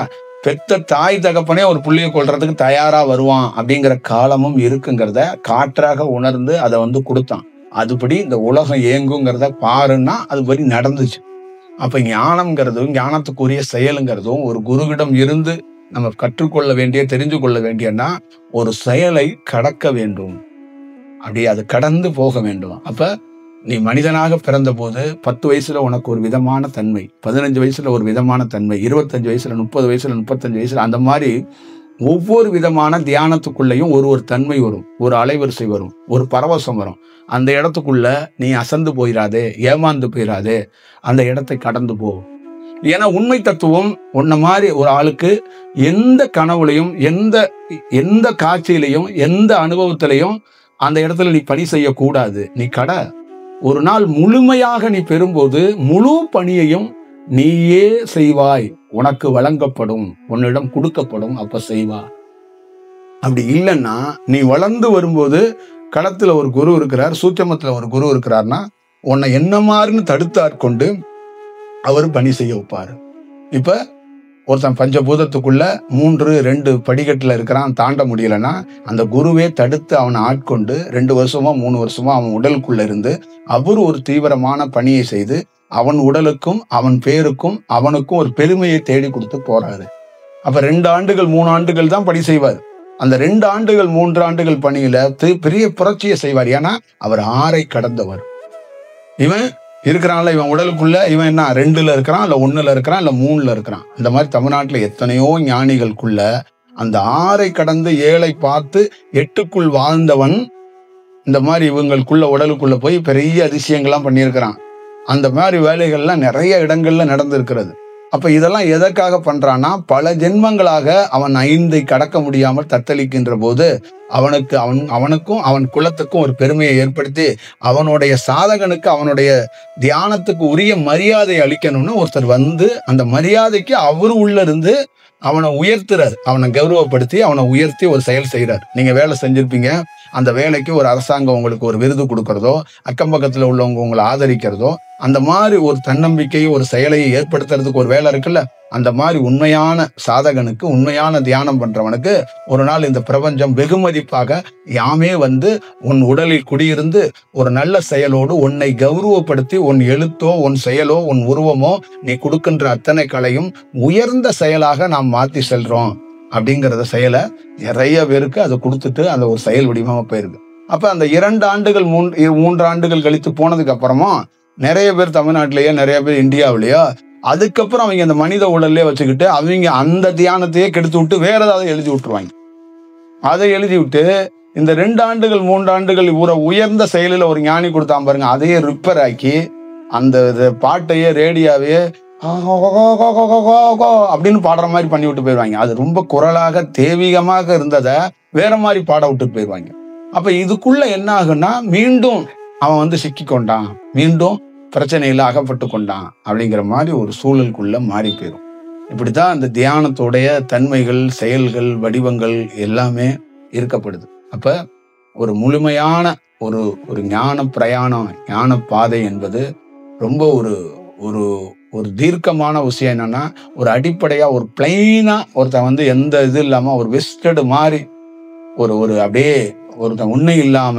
பெத்த தாய் தகப்பனே ஒரு புள்ளைய கொல்றதுக்கு தயாரா வருவான் அப்படிங்கிற காலமும் இருக்குங்கிறத காற்றாக உணர்ந்து அதை வந்து கொடுத்தான். அதுபடி இந்த உலகம் இயங்குங்கிறத பாருன்னா அதுபடி நடந்துச்சு. அப்ப ஞானம்ங்கிறதும் ஞானத்துக்குரிய செயலுங்கிறதும் ஒரு குருவிடம் இருந்து நம்ம கற்றுக்கொள்ள வேண்டிய, தெரிஞ்சு கொள்ள வேண்டியன்னா ஒரு செயலை கடக்க வேண்டும், அப்படி அது கடந்து போக வேண்டும். அப்ப நீ மனிதனாக பிறந்த போது 10 வயசுல உனக்கு ஒரு விதமான தன்மை, 15 வயசுல ஒரு விதமான தன்மை, 25 வயசுல, 30 வயசுல, 35 வயசுல, அந்த மாதிரி ஒவ்வொரு விதமான தியானத்துக்குள்ளேயும் ஒரு தன்மை வரும், ஒரு அலைவரிசை வரும், ஒரு பரவசம் வரும். அந்த இடத்துக்குள்ள நீ அசந்து போயிடாதே, ஏமாந்து போயிடாதே, அந்த இடத்தை கடந்து போ. ஏன்னா உண்மை தத்துவம் உன்ன மாதிரி ஒரு ஆளுக்கு எந்த கனவுலையும், எந்த காட்சியிலையும், எந்த அனுபவத்திலையும் அந்த இடத்துல நீ பணி செய்யக்கூடாது. நீ ஒரு நாள் முழுமையாக நீ பெறும்போது முழு பணியையும் நீயே செய்வாய், உனக்கு வழங்கப்படும், உன்னிடம் கொடுக்கப்படும், அப்ப செய்வா. அப்படி இல்லைன்னா நீ வளர்ந்து வரும்போது களத்துல ஒரு குரு இருக்கிறார், சூட்சமத்துல ஒரு குரு இருக்கிறார்னா உன்னை என்ன மாதிரின்னு தடுத்தாட்கொண்டு அவர் பணி செய்ய வைப்பாரு. இப்ப ஒருத்தன் பஞ்சபூதத்துக்குள்ள 3-2 படிக்கட்டுல இருக்கிறான், தாண்ட முடியலன்னா அந்த குருவே தடுத்து அவனை ஆட்கொண்டு 2 வருஷமோ 3 வருஷமோ அவன் உடலுக்குள்ள இருந்து அவர் ஒரு தீவிரமான பணியை செய்து அவன் உடலுக்கும் அவன் பேருக்கும் அவனுக்கும் ஒரு பெருமையை தேடி கொடுத்து போறாரு. அப்ப 2 ஆண்டுகள் 3 ஆண்டுகள் தான் பணி செய்வார். அந்த 2 ஆண்டுகள் 3 ஆண்டுகள் பணியில பெரிய புரட்சியை செய்வார். ஏன்னா அவர் 6 கடந்தவர். இவன் இருக்கிறான்ல, இவன் உடலுக்குள்ள இவன் என்ன 2ல இருக்கிறான், இல்ல 1ல இருக்கிறான், இல்ல 3ல இருக்கிறான். இந்த மாதிரி தமிழ்நாட்டுல எத்தனையோ ஞானிகளுக்குள்ள அந்த 6 கடந்து 7 பார்த்து 8க்குள் வாழ்ந்தவன் இந்த மாதிரி இவங்களுக்குள்ள உடலுக்குள்ள போய் பெரிய அதிசயங்கள்லாம் பண்ணியிருக்கிறான். அந்த மாதிரி வேலைகள்லாம் நிறைய இடங்கள்ல நடந்திருக்கிறது. அப்ப இதெல்லாம் எதற்காக பண்றான்னா, பல ஜென்மங்களாக அவன் 5 கடக்க முடியாமல் தத்தளிக்கின்ற போது அவனுக்கும் அவன் குலத்துக்கும் ஒரு பெருமையை ஏற்படுத்தி அவனுடைய சாதகனுக்கு அவனுடைய தியானத்துக்கு உரிய மரியாதை அளிக்கணும்னு ஒருத்தர் வந்து அந்த மரியாதைக்கு அவரு உள்ள இருந்து அவனை உயர்த்துறாரு, அவனை கௌரவப்படுத்தி அவனை உயர்த்தி ஒரு செயல் செய்யறாரு. நீங்க வேலை செஞ்சிருப்பீங்க, அந்த வேலைக்கு ஒரு அரசாங்கம் உங்களுக்கு ஒரு விருது கொடுக்கறதோ, அக்கம் பக்கத்துல உள்ளவங்க உங்களை ஆதரிக்கிறதோ, அந்த மாதிரி ஒரு தன்னம்பிக்கையை ஒரு செயலையை ஏற்படுத்துறதுக்கு ஒரு வேலை இருக்குல்ல, அந்த மாதிரி உண்மையான சாதகனுக்கு, உண்மையான தியானம் பண்றவனுக்கு ஒரு நாள் இந்த பிரபஞ்சம் வெகுமதிப்பாக யாமே வந்து உன் உடலில் குடியிருந்து ஒரு நல்ல செயலோடு உன்னை கௌரவப்படுத்தி உன் எழுத்தோ உன் செயலோ உன் உருவமோ நீ கொடுக்கின்ற அத்தனை கலையும் உயர்ந்த செயலாக நாம் மாற்றி செல்றோம் அப்படிங்கிறத செயலை நிறைய பேருக்கு அதை கொடுத்துட்டு அந்த ஒரு செயல் வடிவமா போயிருக்கு. அப்ப அந்த 2 ஆண்டுகள் 3 ஆண்டுகள் கழித்து போனதுக்கு அப்புறமா நிறைய பேர் தமிழ்நாட்டிலேயோ நிறைய பேர் இந்தியாவிலேயோ அதுக்கப்புறம் அவங்க அந்த மனித உடல்லே வச்சுக்கிட்டு அவங்க அந்த தியானத்தையே கெடுத்து விட்டு வேற ஏதாவது எழுதி விட்டுருவாங்க. அதை எழுதி விட்டு இந்த 2 ஆண்டுகள் 3 ஆண்டுகள் உயர்ந்த செயலில் ஒரு ஞானி கொடுத்தான் பாருங்க, அதையே ரிப்பேர் ஆக்கி அந்த பாட்டையே ரேடியோவையே அப்படின்னு பாடுற மாதிரி பண்ணி விட்டு போயிடுவாங்க. அது ரொம்ப குரலாக தெய்வீகமாக இருந்ததை வேற மாதிரி பாட விட்டு போயிடுவாங்க. அப்ப இதுக்குள்ள என்ன ஆகுன்னா, மீண்டும் அவன் வந்து சிக்கி கொண்டான், மீண்டும் பிரச்சனையில அகப்பட்டு கொண்டான் அப்படிங்கிற மாதிரி ஒரு சூழலுக்குள்ள மாறி போயிடும். இப்படித்தான் அந்த தியானத்தோடைய தன்மைகள், செயல்கள், வடிவங்கள் எல்லாமே இருக்கப்படுது. அப்ப ஒரு முழுமையான ஒரு ஞான பிரயாணம், ஞான பாதை என்பது ரொம்ப ஒரு தீர்க்கமான விஷயம். என்னன்னா, ஒரு அடிப்படையா ஒரு பிளைனா ஒருத்தன் வந்து எந்த இது இல்லாம ஒரு வெஸ்டடு மாதிரி ஒரு அப்படியே ஒருத்தன் உண்மை இல்லாம,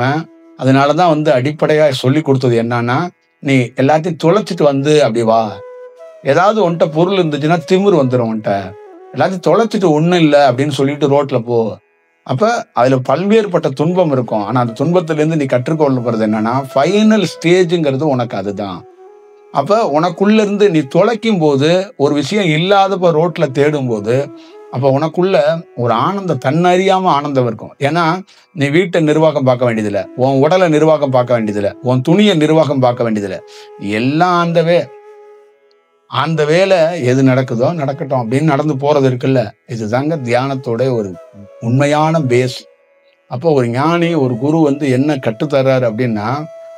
அதனாலதான் வந்து அடிப்படையா சொல்லி கொடுத்தது என்னன்னா, நீ எல்லாத்தையும் தொலைச்சிட்டு வந்து அப்படி வா. ஏதாவது உன்கிட்ட பொருள் இருந்துச்சுன்னா திமிரு வந்துடும் உன்கிட்ட. எல்லாத்தையும் தொலைச்சிட்டு ஒண்ணும் இல்லை அப்படின்னு சொல்லிட்டு ரோட்ல போ. அப்ப அதுல பல்வேறுபட்ட துன்பம் இருக்கும். ஆனா அந்த துன்பத்துல இருந்து நீ கற்றுக்கொள்ள போறது என்னன்னா, ஃபைனல் ஸ்டேஜ்ங்கிறது உனக்கு அதுதான். அப்ப உனக்குள்ள இருந்து நீ தொலைக்கும் போது, ஒரு விஷயம் இல்லாதப்ப ரோட்ல தேடும் போது, அப்ப உனக்குள்ள ஒரு ஆனந்தம், தன்னறியாம ஆனந்தம் இருக்கும். ஏன்னா நீ வீட்டை நிர்வாகம் பார்க்க வேண்டியதில்லை, உன் உடலை நிர்வாகம் பார்க்க வேண்டியதில்லை, உன் துணியை நிர்வாகம் பார்க்க வேண்டியதில்லை. எல்லாம் அந்த வேலை எது நடக்குதோ நடக்கட்டும் அப்படின்னு நடந்து போறது இருக்குல்ல. இதுதாங்க தியானத்தோட ஒரு உண்மையான பேஸ். அப்போ ஒரு ஞானி, ஒரு குரு என்ன கற்றுத்தர்றாரு அப்படின்னா,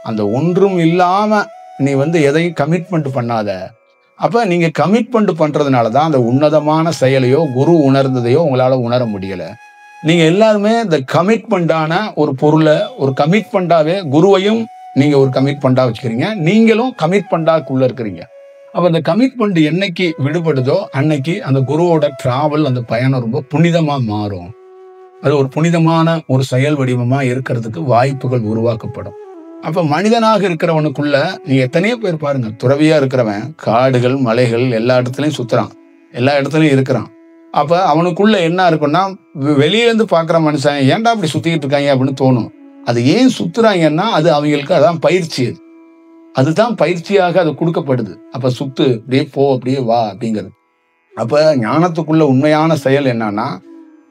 அந்த ஒன்றும் இல்லாம நீ எதையும் கமிட்மெண்ட் பண்ணாத. அப்ப நீங்க கமிட்மெண்ட் பண்றதுனாலதான் அந்த உன்னதமான செயலையோ குரு உணர்ந்ததையோ உங்களால உணர முடியல. நீங்க எல்லாருமே இந்த கமிட்மெண்டான ஒரு பொருளை ஒரு கமிட்மெண்டாவே, குருவையும் நீங்க ஒரு கமிட்மெண்டா வச்சுக்கிறீங்க, நீங்களும் கமிட்மெண்டாக்குள்ள இருக்கிறீங்க. அப்ப அந்த கமிட்மெண்ட் என்னைக்கு விடுபடுதோ அன்னைக்கு அந்த குருவோட டிராவல், அந்த பயணம் ரொம்ப புனிதமா மாறும். அது ஒரு புனிதமான ஒரு செயல் வடிவமா இருக்கிறதுக்கு வாய்ப்புகள் உருவாக்கப்படும். அப்ப மனிதனாக இருக்கிறவனுக்குள்ள நீங்க எத்தனையோ பேர் பாருங்க, துறவியா இருக்கிறவன் காடுகள் மலைகள் எல்லா இடத்துலயும் சுத்துறான், எல்லா இடத்துலயும் இருக்கிறான். அப்ப அவனுக்குள்ள என்ன இருக்குன்னா, வெளியில இருந்து பாக்குற மனுஷன் ஏன்டா அப்படி சுத்திக்கிட்டு இருக்காங்க அப்படின்னு தோணும். அது ஏன் சுத்துறாங்கன்னா, அது அவங்களுக்கு அதான் பயிற்சி. அதுதான் பயிற்சியாக அது கொடுக்கப்படுது. அப்ப சுத்து, அப்படியே போ, அப்படியே வா அப்படிங்கிறது. அப்ப ஞானத்துக்குள்ள உண்மையான செயல் என்னன்னா,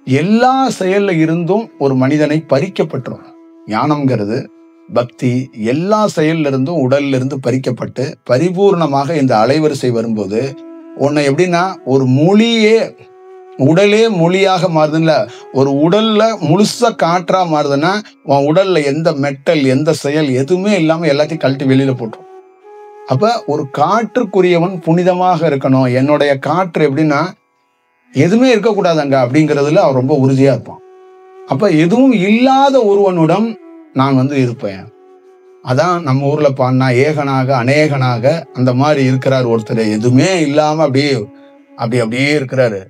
எல்லா செயல்ல இருந்தும் ஒரு மனிதனை பறிக்கப்பட்டுரும். ஞானம்ங்கிறது பக்தி எல்லா செயல்ல இருந்தும் உடல்ல இருந்து பறிக்கப்பட்டு பரிபூர்ணமாக இந்த அலைவரிசை வரும்போது, உன்னை எப்படின்னா ஒரு மொழியே, உடலே மொழியாக மாறுதுல்ல, ஒரு உடல்ல முழுசா காற்றா மாறுதுன்னா, உன் உடல்ல எந்த மெட்டல் எந்த செயல் எதுவுமே இல்லாம எல்லாத்தையும் கழட்டி வெளியில போட்டுரும். அப்ப ஒரு காற்றுக்குரியவன் புனிதமாக இருக்கணும். என்னுடைய காற்று எப்படின்னா எதுவுமே இருக்கக்கூடாதுங்க அப்படிங்கிறதுல அவன் ரொம்ப உறுதியா இருப்பான். அப்ப எதுவும் இல்லாத ஒருவனுடன் நான் இருப்பேன். அதான் நம்ம ஊர்ல பாடினா, ஏகனாக அநேகனாக அந்த மாதிரி இருக்கிறார் ஒருத்தர். எதுவுமே இல்லாம அப்படியே இருக்கிறாரு,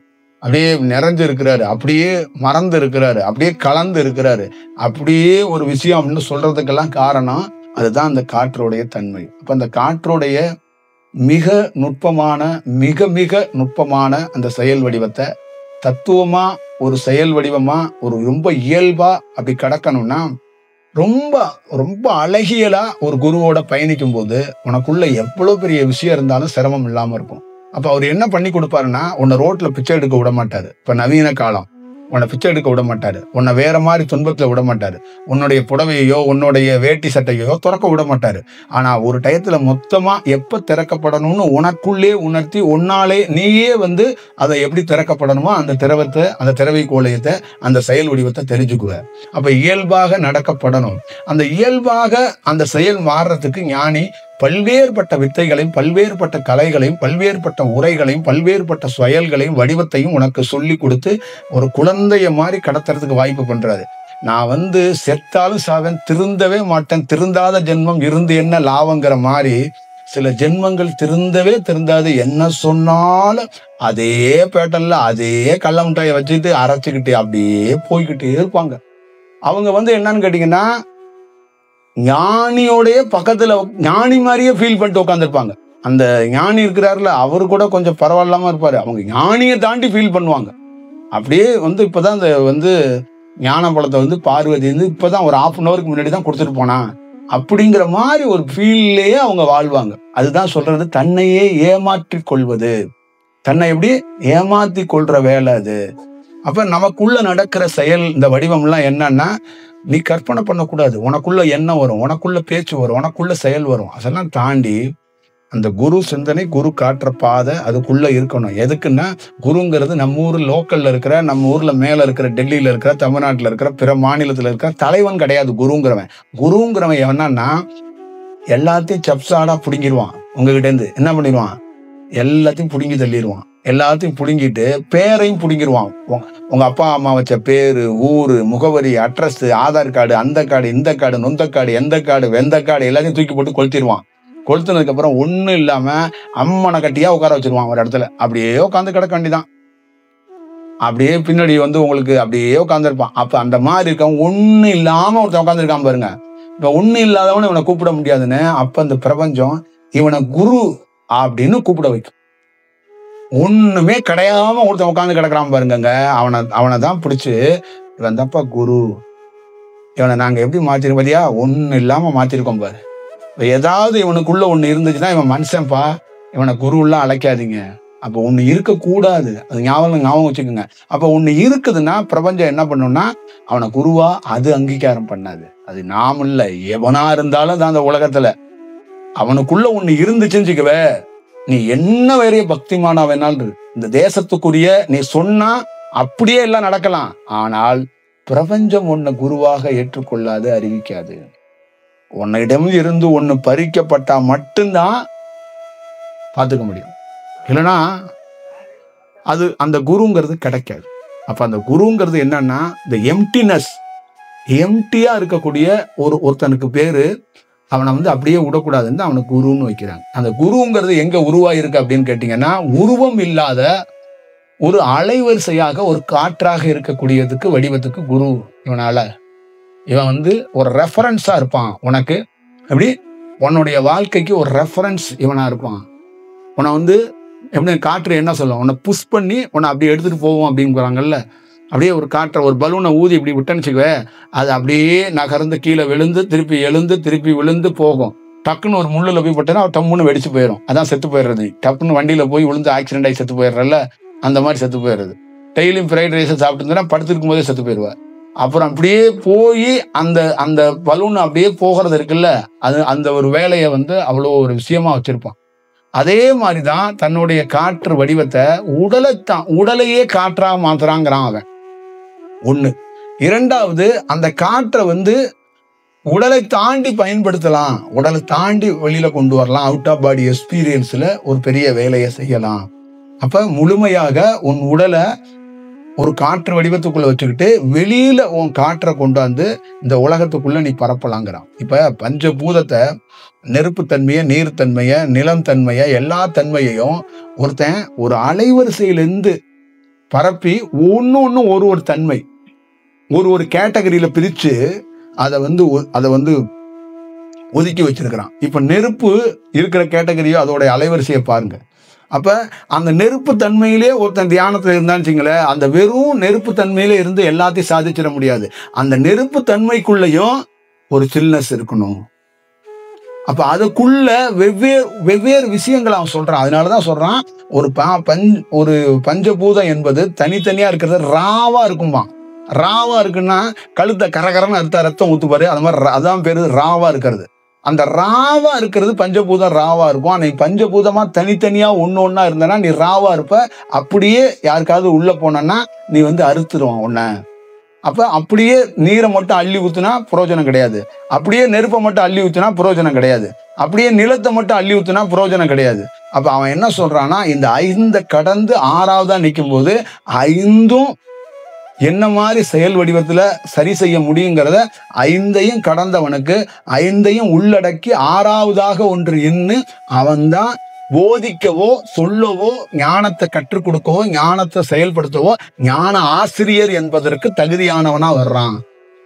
அப்படியே நிறைஞ்சு இருக்கிறாரு, அப்படியே மறந்து இருக்கிறாரு, அப்படியே கலந்து இருக்கிறாரு. அப்படியே ஒரு விஷயம் அப்படின்னு சொல்றதுக்கெல்லாம் காரணம் அதுதான் அந்த காற்றுடைய தன்மை. அப்ப அந்த காற்றுடைய மிக நுட்பமான மிக மிக நுட்பமான அந்த செயல் வடிவத்தை தத்துவமா, ஒரு செயல் வடிவமா, ஒரு ரொம்ப இயல்பா அப்படி கடக்கணும்னா, ரொம்ப ரொம்ப அழகியலா ஒரு குருவோட பயணிக்கும் போது உனக்குள்ள எவ்வளவு பெரிய விஷயம் இருந்தாலும் சிரமம் இல்லாம இருக்கும். அப்ப அவர் என்ன பண்ணி கொடுப்பாருன்னா, உன்னை ரோட்ல பிச்சை எடுக்க விட மாட்டாரு. இப்ப நவீன காலம், உன்னை பிச்சை எடுக்க விட மாட்டாரு, உன்னை வேற மாதிரி துன்பத்துல விட மாட்டாரு, உன்னுடைய புடவையோ உன்னுடைய வேட்டி சட்டையோ திறக்க விட மாட்டாரு. ஆனா ஒரு டயத்துல மொத்தமா எப்ப திறக்கப்படணும்னு உனக்குள்ளே உணர்த்தி உன்னாலே நீயே அதை எப்படி திறக்கப்படணுமோ அந்த திரவத்தை, அந்த திரவை கோலையத்தை, அந்த செயல் வடிவத்தை தெரிஞ்சுக்குவ. அப்ப இயல்பாக நடக்கப்படணும். அந்த இயல்பாக அந்த செயல் மாறுறதுக்கு ஞானி பல்வேறுபட்ட வித்தைகளையும் பல்வேறுபட்ட கலைகளையும் பல்வேறுபட்ட உரைகளையும் பல்வேறுபட்ட செயல்களையும் வடிவத்தையும் உனக்கு சொல்லி கொடுத்து ஒரு குழந்தைய மாதிரி கடத்துறதுக்கு வாய்ப்பு பண்றாரு. நான் செத்தாலும் சாவேன், திருந்தவே மாட்டேன், திருந்தாத ஜென்மம் இருந்து என்ன லாபங்கிற மாதிரி சில ஜென்மங்கள் திருந்தாது. என்ன சொன்னாலும் அதே பேட்டர்ன்ல அதே கள்ள முட்டாயை வச்சுட்டு அரைச்சுக்கிட்டு அப்படியே போய்கிட்டே இருப்பாங்க. அவங்க என்னன்னு கேட்டீங்கன்னா, ஞானியோடைய பக்கத்துல ஞானி மாதிரியே ஃபீல் பண்ணிட்டு உட்காந்துருப்பாங்க. அந்த ஞானி இருக்கிறாருல, அவரு கூட கொஞ்சம் பரவாயில்லாம இருப்பாரு. அவங்க ஞானியை தாண்டி ஃபீல் பண்ணுவாங்க. அப்படியே இப்பதான் அந்த ஞான பழத்தை பார்வதி இப்பதான் ஒரு 1/2 an hourக்கு முன்னாடி தான் கொடுத்துட்டு போனா அப்படிங்கிற மாதிரி ஒரு ஃபீல்லையே அவங்க வாழ்வாங்க. அதுதான் சொல்றது, தன்னையே ஏமாற்றி கொள்வது. தன்னை எப்படி ஏமாத்தி கொள்ற வேலை அது. அப்ப நமக்குள்ள நடக்கிற செயல் இந்த வடிவம் எல்லாம் என்னன்னா, நீ கற்பனை பண்ணக்கூடாது. உனக்குள்ள எண்ணம் வரும், உனக்குள்ள பேச்சு வரும், உனக்குள்ள செயல் வரும். அதெல்லாம் தாண்டி அந்த குரு சிந்தனை, குரு காட்டுற பாதை அதுக்குள்ள இருக்கணும். எதுக்குன்னா, குருங்கிறது நம்ம ஊர் லோக்கல்ல இருக்கிற, நம்ம ஊர்ல மேல இருக்கிற, டெல்லியில இருக்கிற, தமிழ்நாட்டுல இருக்கிற, பிற மாநிலத்துல இருக்கிற தலைவன் கிடையாது குருங்கிறவன். குருங்கிறவன் என்னன்னா, எல்லாத்தையும் சப்சாடா புடுங்கிடுவான். உங்ககிட்ட இருந்து என்ன பண்ணிடுவான், எல்லாத்தையும் புடுங்கி தள்ளிடுவான். எல்லாத்தையும் புடுங்கிட்டு பேரையும் புடுங்கிடுவான். உங்க அப்பா அம்மா வச்ச பேரு, ஊரு, முகவரி, அட்ரஸ், ஆதார் கார்டு, அந்த கார்டு, இந்த கார்டு, நொந்த கார்டு, எந்த கார்டு, வெந்த கார்டு எல்லாத்தையும் தூக்கி போட்டு கொளுத்திடுவான். கொளுத்துனதுக்கு அப்புறம் ஒண்ணும் இல்லாம அம்மனை கட்டியா உட்கார வச்சிருவான் ஒரு இடத்துல. அப்படியே உட்காந்து கிடக்க வேண்டிதான். அப்படியே பின்னாடி உங்களுக்கு அப்படியே உட்காந்துருப்பான். அப்ப அந்த மாதிரி இருக்கவன் ஒண்ணு இல்லாம ஒருத்தன் உட்காந்துருக்கான் பாருங்க. இப்ப ஒண்ணு இல்லாதவன இவனை கூப்பிட முடியாதுன்னு அப்ப அந்த பிரபஞ்சம் இவனை குரு அப்படின்னு கூப்பிட வைக்கும். ஒண்ணுமே கிடையாம ஒருத்தன் உட்காந்து கிடக்குறான் பாருங்கங்க, அவனை தான் பிடிச்சு, இவன் தான்ப்பா குரு, இவனை நாங்க எப்படி மாத்திருக்கோம் பாத்தியா, ஒண்ணு இல்லாம மாத்திருக்கோம் பாரு. ஏதாவது இவனுக்குள்ள ஒண்ணு இருந்துச்சுன்னா இவன் மனுஷன்ப்பா, இவனை குருலாம் அழைக்காதீங்க. அப்ப ஒண்ணு இருக்கக்கூடாது, அது ஞாபகம் வச்சுக்கோங்க. அப்ப ஒண்ணு இருக்குதுன்னா பிரபஞ்சம் என்ன பண்ணும்னா அவனை குருவா அது அங்கீகாரம் பண்ணாது. அது நாம இல்ல, எவனா இருந்தாலும் தான் அந்த உலகத்துல அவனுக்குள்ள ஒண்ணு இருந்துச்சுன்னு வச்சுக்கவே, நீ என்ன வேறைய பக்திமானா வேணாலும் இந்த தேசத்துக்குரிய நீ சொன்னா அப்படியே எல்லாம் நடக்கலாம். ஆனால் பிரபஞ்சம் உன்னை குருவாக ஏற்றுக்கொள்ளாது, அறிவிக்காது. உன்னிடம் இருந்து ஒண்ணு பறிக்கப்பட்டா மட்டும்தான் பார்த்துக்க முடியும், இல்லைன்னா அது அந்த குருங்கிறது கிடைக்காது. அப்ப அந்த குருங்கிறது என்னன்னா இந்த எம்டினஸ், எம்டியா இருக்கக்கூடிய ஒருத்தனுக்கு பேரு, அவனை வந்து அப்படியே விடக்கூடாதுன்னு அவனுக்கு குருன்னு வைக்கிறாங்க. அந்த குருங்கிறது எங்க உருவாயிருக்கு அப்படின்னு கேட்டீங்கன்னா, உருவம் இல்லாத ஒரு அலைவரிசையாக ஒரு காற்றாக இருக்கக்கூடியதுக்கு வடிவத்துக்கு குரு. இவன் வந்து ஒரு ரெஃபரன்ஸா இருப்பான் உனக்கு, எப்படி உன்னுடைய வாழ்க்கைக்கு ஒரு ரெஃபரன்ஸ் இவனா இருப்பான். உன்னை வந்து எப்படி காற்று என்ன சொல்லும், உன்னை புஷ் பண்ணி உன்னை அப்படியே எடுத்துட்டு போவோம் அப்படிங்கிறாங்கல்ல. அப்படியே ஒரு காற்றை, ஒரு பலூனை ஊதி இப்படி விட்டேன்னு வச்சுக்கவே, அது அப்படியே நகர்ந்து கீழே விழுந்து திருப்பி எழுந்து திருப்பி விழுந்து போகும். டக்குன்னு ஒரு முள்ளில் போய் பட்டேன்னா டம்முன்னு வெடிச்சு போயிடும், அதான் செத்து போயிடுறது. டப்புன்னு வண்டியில போய் விழுந்து ஆக்சிடென்ட் ஆகி செத்து போயிடுறல, அந்த மாதிரி செத்து போயிடுறது. டெய்லியும் ஃப்ரைட் ரைஸை சாப்பிட்டு இருந்தேன்னா படுத்துருக்கும் போதே செத்து போயிடுவார். அப்புறம் அப்படியே போய் அந்த அந்த பலூன் அப்படியே போகிறது இருக்குல்ல, அது அந்த ஒரு வேலையை வந்து அவ்வளோ ஒரு விஷயமா வச்சிருப்பான். அதே மாதிரிதான் தன்னுடைய காற்று வடிவத்தை உடலையே காற்றா மாத்துறாங்கிறான் அவன். ஒண்ணு. இரண்டாவது, அந்த காற்றை வந்து உடலை தாண்டி பயன்படுத்தலாம், உடலை தாண்டி வெளியில கொண்டு வரலாம், அவுட் ஆஃப் பாடி எக்ஸ்பீரியன்ஸ்ல ஒரு பெரிய வேலையை செய்யலாம். அப்ப முழுமையாக உன் உடலை ஒரு காற்று வடிவத்துக்குள்ள வச்சுக்கிட்டு வெளியில உன் காற்றை கொண்டாந்து இந்த உலகத்துக்குள்ள நீ பரப்பலாங்கிறான். இப்ப பஞ்சபூதத்தை, நெருப்புத்தன்மைய, நீர்த்தன்மைய, நிலம் தன்மைய, எல்லா தன்மையையும் ஒருத்தன் ஒரு அலைவரிசையிலிருந்து பரப்பி ஒன்னு ஒரு தன்மை ஒரு கேட்டகரியில பிரிச்சு அதை வந்து ஒதுக்கி வச்சிருக்கிறான். இப்ப நெருப்பு இருக்கிற கேட்டகரியோ அதோட அலைவரிசையை பாருங்க. அப்ப அந்த நெருப்பு தன்மையிலே ஒருத்தன் தியானத்துல இருந்தான்னு வச்சுங்களேன், அந்த வெறும் நெருப்பு தன்மையில இருந்து எல்லாத்தையும் சாதிச்சிட முடியாது. அந்த நெருப்பு தன்மைக்குள்ளயும் ஒரு சில்னஸ் இருக்கணும். அப்ப அதுக்குள்ள வெவ்வேறு விஷயங்கள் அவன் சொல்றான். அதனாலதான் சொல்றான், ஒரு பஞ்சபூதம் என்பது தனித்தனியா இருக்கிறது ராவா இருக்குமா. ராவா இருக்குன்னா கழுத்தை கரகரன்னு அறுத்தா ரத்தம் ஊத்துப்பாரு, அது மாதிரி அதான் பேரு ராவா இருக்கிறது. அந்த ராவா இருக்கிறது பஞ்சபூதம் ராவா இருக்கும். ஆனா பஞ்சபூதமா தனித்தனியா ஒன்னா இருந்தனா நீ ராவா இருப்ப. அப்படியே யாருக்காவது உள்ள போனா நீ வந்து அறுத்துருவான் உன்ன. அப்ப அப்படியே நீரை மட்டும் அள்ளி ஊத்துனா புரோஜனம் கிடையாது, அப்படியே நெருப்பை மட்டும் அள்ளி ஊத்துனா புரோஜனம் கிடையாது, அப்படியே நிலத்தை மட்டும் அள்ளி ஊத்துனா புரோஜனம் கிடையாது. அப்ப அவன் என்ன சொல்றான்னா, இந்த 5 கடந்து 6வதா நிற்கும் போது 5ம் என்ன மாதிரி செயல் வடிவத்துல சரி செய்ய முடியுங்கிறத 5ஐயும் கடந்தவனுக்கு 5ஐயும் உள்ளடக்கி 6வதாக ஒன்று இன்னு அவன்தான் போதிக்கவோ சொல்லவோ ஞானத்தை கற்றுக் கொடுக்கவோ ஞானத்தை செயல்படுத்தவோ ஞான ஆசிரியர் என்பதற்கு தகுதியானவனா வர்றான்.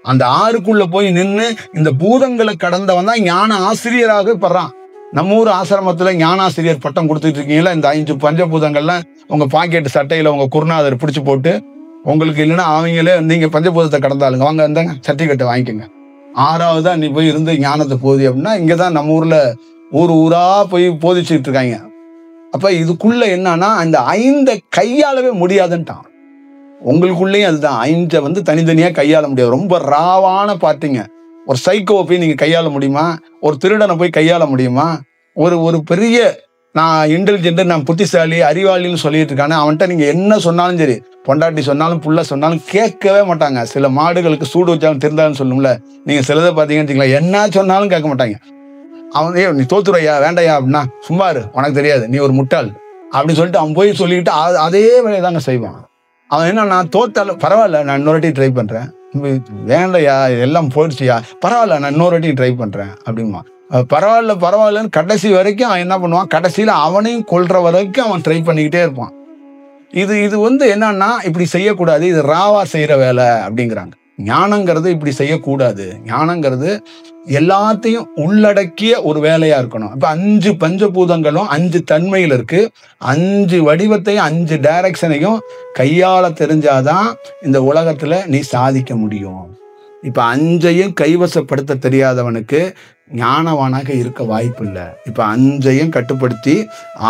அந்த 6க்குள்ள போய் நின்று இந்த பூதங்களை கடந்தவன் தான் ஞான ஆசிரியராக படுறான். நம்ம ஊர் ஆசிரமத்துல ஞானாசிரியர் பட்டம் கொடுத்துட்டு இருக்கீங்களா, இந்த 5 பஞ்சபூதங்கள்லாம் உங்க பாக்கெட் சட்டையில உங்க குருநாதர் பிடிச்சு போட்டு, உங்களுக்கு இல்லைன்னா அவங்களே நீங்க பஞ்சபூதத்தை கடந்தாளுங்க, வாங்க இருந்தாங்க சர்டிபிகேட்டை வாங்கிக்கோங்க, 6வதா நீ போய் இருந்து ஞானத்தை போதி அப்படின்னா, இங்கதான் நம்ம ஊர்ல ஊரா போய் போதிச்சுட்டு இருக்காங்க. அப்ப இதுக்குள்ள என்னன்னா, அந்த 5 கையாளவே முடியாதுன்ட்டான். உங்களுக்குள்ளேயும் அதுதான், 5 வந்து தனித்தனியா கையாள முடியாது. ரொம்ப ராவான பார்ட்டிங்க. ஒரு சைக்கோவை போய் நீங்க கையாள முடியுமா? ஒரு திருடனை போய் கையாள முடியுமா? ஒரு பெரிய நான் இன்டெலிஜென்ட், நான் புத்திசாலி அறிவாளின்னு சொல்லிட்டு இருக்கானே, அவன்கிட்ட நீங்க என்ன சொன்னாலும் சரி, பொண்டாட்டி சொன்னாலும் புள்ள சொன்னாலும் கேட்கவே மாட்டாங்க. சில மாடுகளுக்கு சூடு வச்சாலும் திருந்தாலும் சொல்லும்ல, நீங்க சிலதை பார்த்தீங்கன்னு என்ன சொன்னாலும் கேட்க மாட்டாங்க. அவன் நீ தோத்துறையா வேண்டையா அப்படின்னா, சும்மாரு உனக்கு தெரியாது, நீ ஒரு முட்டாள் அப்படின்னு சொல்லிட்டு அவன் போய் சொல்லிக்கிட்டு அதே வேலையை தாங்க செய்வான். அவன் என்ன, நான் தோத்தாலும் பரவாயில்ல, நான் இன்னொரு வாட்டி ட்ரை பண்றேன், வேண்டையா எல்லாம் போயிடுச்சியா, பரவாயில்ல நான் இன்னொரு வாட்டி ட்ரை பண்றேன் அப்படிமா. பரவாயில்லன்னு கடைசி வரைக்கும் அவன் என்ன பண்ணுவான், கடைசியில அவனையும் கொல்ற வரைக்கும் அவன் ட்ரை பண்ணிக்கிட்டே இருப்பான். இது வந்து என்னன்னா, இப்படி செய்யக்கூடாது, இது ராவா செய்யற வேலை அப்படிங்கிறாங்க. ஞானங்கிறது இப்படி செய்யக்கூடாது. ஞானங்கிறது எல்லாத்தையும் உள்ளடக்கிய ஒரு வேலையா இருக்கணும். இப்ப 5 பஞ்சபூதங்களும் 5 தன்மையில் இருக்கு. 5 வடிவத்தையும் 5 டைரக்ஷனையும் கையாள தெரிஞ்சாதான் இந்த உலகத்துல நீ சாதிக்க முடியும். இப்ப 5ஐயும் கைவசப்படுத்த தெரியாதவனுக்கு ஞானவானாக இருக்க வாய்ப்பு இல்லை. இப்ப 5ஐயும் கட்டுப்படுத்தி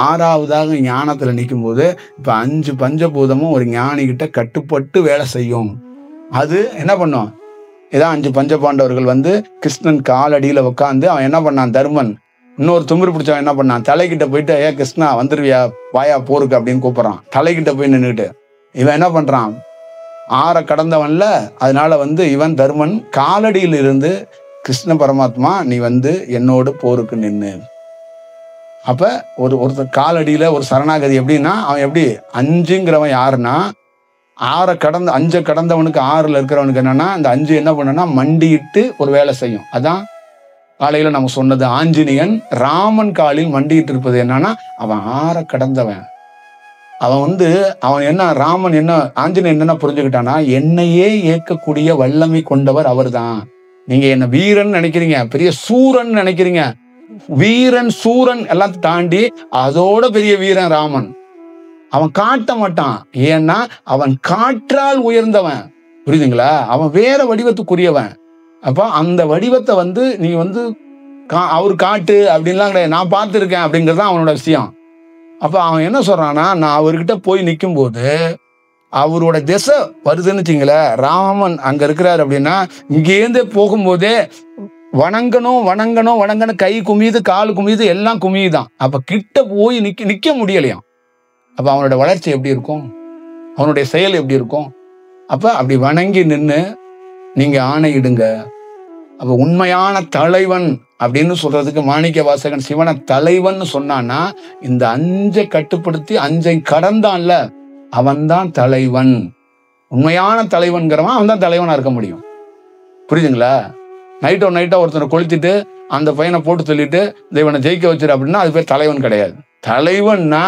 6வதாக ஞானத்துல நிற்கும் போது இப்ப 5 பஞ்சபூதமும் ஒரு ஞானி கிட்ட கட்டுப்பட்டு வேலை செய்யும். அது என்ன பண்ணும்? இதான் 5 பஞ்சபாண்டவர்கள் வந்து கிருஷ்ணன் காலடியில உட்காந்து அவன் என்ன பண்ணான்? தர்மன் இன்னொரு துமிரு பிடிச்சவன் என்ன பண்ணான்? தலைகிட்ட போயிட்டு, ஏ கிருஷ்ணா வந்துருவியா, வாயா போருக்கு அப்படின்னு கூப்பிடுறான். தலைகிட்ட போய் நின்றுட்டு இவன் என்ன பண்றான்? 6 கடந்தவன்ல. அதனால வந்து இவன் தர்மன் காலடியில் இருந்து, கிருஷ்ண பரமாத்மா நீ வந்து என்னோடு போருக்கு நின்னு. அப்ப ஒருத்தர் காலடியில ஒரு சரணாகதி எப்படின்னா, அவன் எப்படி 5ங்கிறவன் யாருன்னா 5 கடந்தவனுக்கு 6ல இருக்கிறவனுக்கு என்னன்னா, அந்த 5 என்ன பண்ணனா மண்டியிட்டு ஒரு வேலை செய்யும். அதான் காலையில நம்ம சொன்னது. ஆஞ்சநேயன் ராமன் காலில் மண்டியிட்டு இருப்பது என்னன்னா, அவன் 6 கடந்தவன். அவன் வந்து அவன் என்ன, ராமன் என்ன, ஆஞ்சநேயன் என்ன புரிஞ்சுக்கிட்டானா, என்னையே ஏற்கக்கூடிய வல்லமை கொண்டவர் அவர் தான். நீங்க என்ன வீரன் நினைக்கிறீங்க, பெரிய சூரன் நினைக்கிறீங்க. வீரன் சூரன் எல்லாத்தையும் தாண்டி அதோட பெரிய வீரன் ராமன். அவன் காட்ட மாட்டான். ஏன்னா அவன் காற்றால் உயர்ந்தவன். புரியுதுங்களா? அவன் வேற வடிவத்துக்குரியவன். அப்ப அந்த வடிவத்தை வந்து நீ வந்து அவரு காட்டு அப்படின்லாம் கிடையாது. நான் பார்த்துருக்கேன் அப்படிங்கிறது அவனோட விஷயம். அப்ப அவன் என்ன சொல்றான்னா, நான் அவர்கிட்ட போய் நிற்கும் போது அவரோட திசை வருதுன்னு வச்சுங்களேன். ராமன் அங்க இருக்கிறாரு அப்படின்னா, இங்கேருந்தே போகும்போதே வணங்கணும், கை குமியுது, கால் குமியுது, எல்லாம் குமியுதான். அப்ப கிட்ட போய் நிக்க முடியலையாம். அப்ப அவனோட வளர்ச்சி எப்படி இருக்கும்? அவனுடைய செயல் எப்படி இருக்கும்? அப்ப அப்படி வணங்கி நின்று நீங்க ஆணையிடுங்க. அப்ப உண்மையான தலைவன் அப்படின்னு சொல்றதுக்கு மாணிக்க வாசகன் சிவனை தலைவன் சொன்னான்னா, இந்த 5 கட்டுப்படுத்தி 5 கடந்தான்ல, அவன் தான் தலைவன். உண்மையான தலைவன்கிறவன் அவன் தான் தலைவனா இருக்க முடியும். புரியுதுங்களா? நைட்டா ஒருத்தனை கொளுத்திட்டு அந்த பையனை போட்டு சொல்லிட்டு இவனை ஜெயிக்க வச்சிரு அப்படின்னா அது பேர் தலைவன் கிடையாது. தலைவன்னா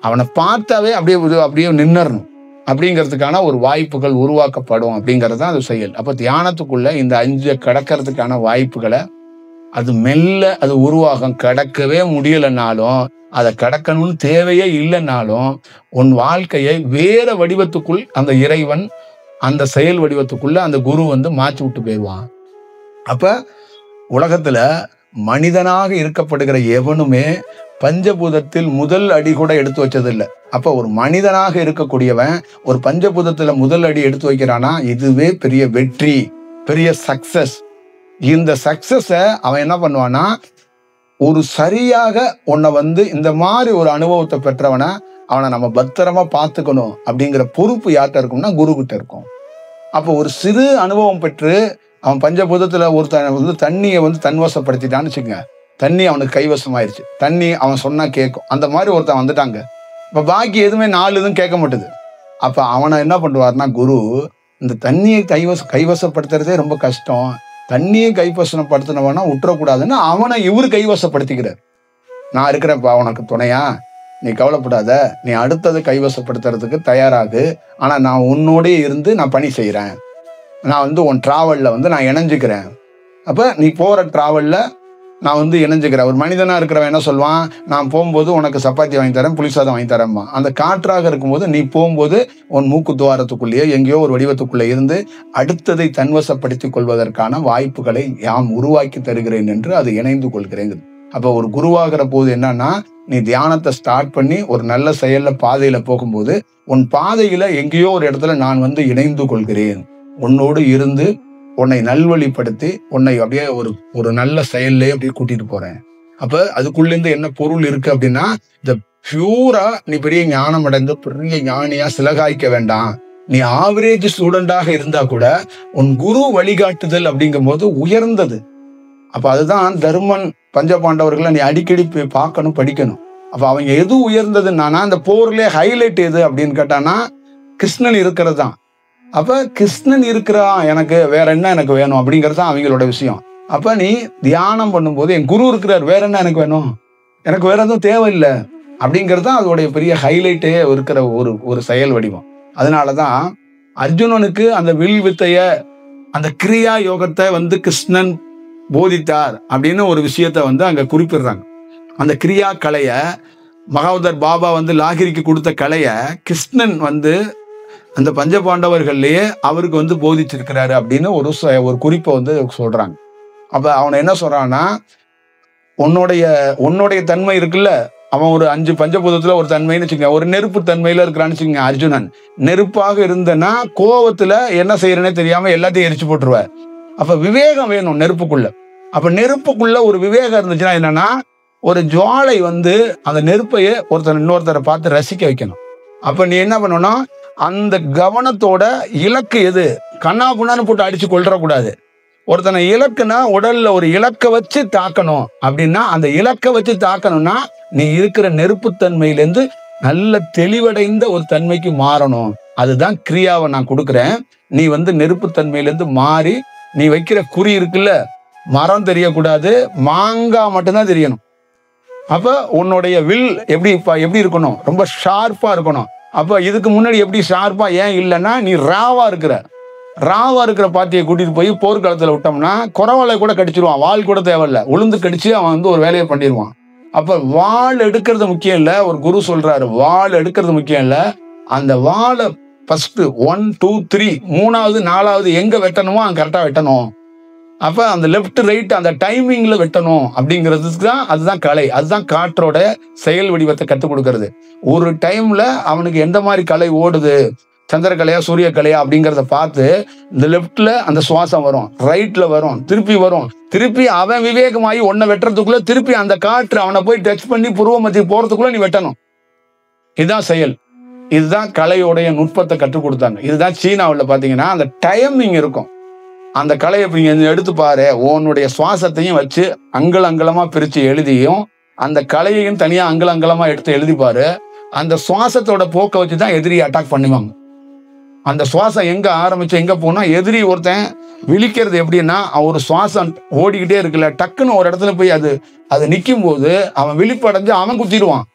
அவனை பார்த்தாவே அப்படியே நின்னறணும் அப்படிங்கிறதுக்கான ஒரு வாய்ப்புகள் உருவாக்கப்படும் அப்படிங்கிறது தான் அது செயல். அப்ப தியானத்துக்குள்ள இந்த 5 கடக்கிறதுக்கான வாய்ப்புகளை அது மெல்ல அது உருவாகும். கடக்கவே முடியலைன்னாலும், அதை கடக்கணும்னு தேவையே இல்லைன்னாலும், உன் வாழ்க்கையை வேற வடிவத்துக்குள் அந்த இறைவன் அந்த செயல் வடிவத்துக்குள்ள அந்த குரு வந்து மாற்றி விட்டு போயிடுவான். அப்ப உலகத்துல மனிதனாக இருக்கப்படுகிற எவனுமே பஞ்சபூதத்தில் முதல் அடி கூட எடுத்து வச்சது இல்லை. அப்ப ஒரு மனிதனாக இருக்கக்கூடியவன் ஒரு பஞ்சபூதத்துல முதல் அடி எடுத்து வைக்கிறானா, இதுவே பெரிய வெற்றி, பெரிய சக்சஸ். இந்த சக்சஸ அவன் என்ன பண்ணுவான்னா, ஒரு சரியாக உன்னை வந்து இந்த மாதிரி ஒரு அனுபவத்தை பெற்றவனை அவனை நம்ம பத்திரமா பார்த்துக்கணும் அப்படிங்கிற பொறுப்பு யார்கிட்ட இருக்கும்னா குரு கிட்ட இருக்கும். அப்போ ஒரு சிறு அனுபவம் பெற்று அவன் பஞ்சபூதத்துல ஒருத்தன் வந்து தண்ணியை வந்து தன்வசப்படுத்திட்டான்னு வச்சுக்கோங்க. தண்ணி அவனுக்கு கைவசமாயிருச்சு. தண்ணி அவன் சொன்னா கேட்கும். அந்த மாதிரி ஒருத்தன் வந்துட்டாங்க. இப்ப பாக்கி எதுவுமே 4 இதுவும் கேட்க மாட்டுது. அப்ப அவனை என்ன பண்ணுவார்னா குரு, இந்த தண்ணியை கைவசப்படுத்துறதே ரொம்ப கஷ்டம், தண்ணியை கைவசப்படுத்தினவனா விட்டுறக்கூடாதுன்னு அவனை இவரு கைவசப்படுத்திக்கிறார். நான் இருக்கிறேன்ப்பா உனக்கு துணையா, நீ கவலைப்படாத, நீ அடுத்தது கைவசப்படுத்துறதுக்கு தயாராகு, ஆனா நான் உன்னோடே இருந்து நான் பணி செய்யறேன், நான் வந்து உன் டிராவல்ல வந்து நான் இணைஞ்சுக்கிறேன். அப்ப நீ போற டிராவல்ல நான் வந்து இணைஞ்சுக்கிறேன். ஒரு மனிதனா இருக்கிறவன் என்ன சொல்லுவான், நான் போகும்போது உனக்கு சப்பாத்தி வாங்கி தரேன், புளிசாதம் வாங்கி தரேன்மா. அந்த காற்றாக இருக்கும்போது நீ போகும்போது உன் மூக்கு துவாரத்துக்குள்ளேயே எங்கேயோ ஒரு வடிவத்துக்குள்ளே இருந்து அடுத்ததை தன்வசப்படுத்திக் கொள்வதற்கான வாய்ப்புகளை யாம் உருவாக்கி தருகிறேன் என்று அது இணைந்து கொள்கிறேன். அப்ப ஒரு குருவாகிற போது என்னன்னா, நீ தியானத்தை ஸ்டார்ட் பண்ணி ஒரு நல்ல செயல்ல பாதையில போகும்போது உன் பாதையில எங்கேயோ ஒரு இடத்துல நான் வந்து இணைந்து கொள்கிறேன், உன்னோடு இருந்து உன்னை நல்வழிப்படுத்தி உன்னை அப்படியே ஒரு நல்ல செயல்லே அப்படியே கூட்டிட்டு போறேன். அப்ப அதுக்குள்ள இருந்து என்ன பொருள் இருக்கு அப்படின்னா, இந்த பியூரா நீ பெரிய ஞானம் அடைந்து பெரிய ஞானியா சிலகாய்க்க வேண்டாம். நீ ஆவரேஜ் ஸ்டூடெண்டாக இருந்தா கூட உன் குரு வழிகாட்டுதல் அப்படிங்கும் போது உயர்ந்தது. அப்ப அதுதான் தர்மன் பஞ்சபாண்டவர்களை நீ அடிக்கடி போய் பார்க்கணும், படிக்கணும். அப்ப அவங்க எது உயர்ந்ததுன்னா, அந்த போர்லயே ஹைலைட் எது அப்படின்னு கேட்டானா கிருஷ்ணன் இருக்கிறது தான். அப்ப கிருஷ்ணன் இருக்கிறான், எனக்கு வேற என்ன எனக்கு வேணும் அப்படிங்கிறது தான் அவங்களோட விஷயம். அப்ப நீ தியானம் பண்ணும்போது என் குரு இருக்கிறார், வேற என்ன எனக்கு வேணும், எனக்கு வேற எதுவும் தேவையில்லை அப்படிங்கிறது தான் அதோடைய பெரிய ஹைலைட்டே இருக்கிற ஒரு செயல் வடிவம். அதனாலதான் அர்ஜுனனுக்கு அந்த வில் வித்தைய அந்த கிரியா யோகத்தை வந்து கிருஷ்ணன் போதித்தார் அப்படின்னு ஒரு விஷயத்த வந்து அங்க குறிப்பிடுறாங்க. அந்த கிரியா கலைய மகாவதர் பாபா வந்து லாகிரிக்கு கொடுத்த கலைய கிருஷ்ணன் வந்து அந்த பஞ்சபாண்டவர்கள்லயே அவருக்கு வந்து போதிச்சிருக்கிறாரு அப்படின்னு ஒரு குறிப்பை வந்து சொல்றாங்க. அப்ப அவனை என்ன சொல்றான்னா, உன்னுடைய தன்மை இருக்குல்ல, அவன் ஒரு 5 பஞ்சபூதத்துல ஒரு தன்மைன்னு வச்சுக்கோங்க, ஒரு நெருப்பு தன்மையில இருக்கிறான்னு வச்சுக்கோங்க. அர்ஜுனன் நெருப்பாக இருந்தனா கோவத்துல என்ன செய்யறேன்னே தெரியாம எல்லாத்தையும் எரிச்சு போட்டுருவ. அப்ப விவேகம் வேணும் நெருப்புக்குள்ள. அப்ப நெருப்புக்குள்ள ஒரு விவேகம் இருந்துச்சுன்னா என்னன்னா, ஒரு ஜுவாலை வந்து அந்த நெருப்பையே இன்னொருத்தரை பார்த்து ரசிக்க வைக்கணும். அப்ப நீ என்ன பண்ணணும், அந்த கவனத்தோட இலக்கு எது, கண்ணா புண்ணான்னு போட்டு அடிச்சு கொள்றக்கூடாது. ஒருத்தனை இலக்குனா உடல்ல ஒரு இலக்கை வச்சு தாக்கணும். அப்படின்னா அந்த இலக்கை வச்சு தாக்கணும்னா நீ இருக்கிற நெருப்புத்தன்மையிலேருந்து நல்ல தெளிவடைந்த ஒரு தன்மைக்கு மாறணும். அதுதான் கிரியாவை நான் கொடுக்குறேன். நீ வந்து நெருப்புத்தன்மையிலேருந்து மாறி நீ வைக்கிற குறி இருக்குல்ல, மரம் தெரியக்கூடாது, மாங்காய் மட்டும்தான் தெரியணும். அப்ப உன்னுடைய வில் எப்படி இருக்கணும், ரொம்ப ஷார்ப்பா இருக்கணும். அப்ப இதுக்கு முன்னாடி எப்படி ஷார்ப்பா ஏன் இல்லைன்னா, நீ ராவா இருக்கிற பாத்தியை கூட்டிட்டு போய் போர்க்களத்துல விட்டோம்னா குறவலை கூட கடிச்சிருவான், வாள் கூட தேவையில்ல, உளுந்து கடிச்சு அவன் வந்து ஒரு வேலையை பண்ணிடுவான். அப்ப வாள் எடுக்கிறது முக்கியம் இல்ல, ஒரு குரு சொல்றாரு வாள் எடுக்கிறது முக்கியம் இல்ல, அந்த வாளை ஃபர்ஸ்ட் 1 2 3 3வது 4வது எங்க வெட்டணுமோ அங்க கரெக்டா வெட்டணும். அப்ப அந்த லெப்ட் ரைட் அந்த டைமிங்ல வெட்டணும் அப்படிங்கிறதுக்கு தான், அதுதான் கலை, அதுதான் காற்றோட செயல் வடிவத்தை கற்றுக் கொடுக்கறது. ஒரு டைம்ல அவனுக்கு எந்த மாதிரி கலை ஓடுது, சந்திரகலையா சூரிய கலையா அப்படிங்கிறத பார்த்து இந்த லெப்ட்ல அந்த சுவாசம் வரும், ரைட்ல வரும், திருப்பி அவன் விவேகமாயி ஒன்ன வெட்டுறதுக்குள்ள திருப்பி அந்த காற்று அவனை போய் டச் பண்ணி புருவ மத்திக்கு போறதுக்குள்ள நீ வெட்டணும். இதுதான் செயல். இதுதான் கலையோடைய நுட்பத்தை கற்றுக் கொடுத்தாங்க. இதுதான் சீனாவில் பாத்தீங்கன்னா அந்த டைமிங் இருக்கும். அந்த கலையை நீங்க எடுத்து பாரு, உன்னுடைய சுவாசத்தையும் வச்சு அங்கலமா பிரிச்சு எழுதியும் அந்த கலையையும் தனியா அங்கலமா எடுத்து எழுதி பாரு. அந்த சுவாசத்தோட போக்க வச்சுதான் எதிரியை அட்டாக் பண்ணுவாங்க. அந்த சுவாசம் எங்க ஆரம்பிச்சு எங்க போனா, எதிரி ஒருத்தன் விழிக்கிறது எப்படின்னா, ஒரு சுவாசம் ஓடிக்கிட்டே இருக்குல்ல, டக்குன்னு ஒரு இடத்துல போய் அது நிற்கும் போது அவன் விழிப்படைஞ்சு அவன் குத்திடுவான்.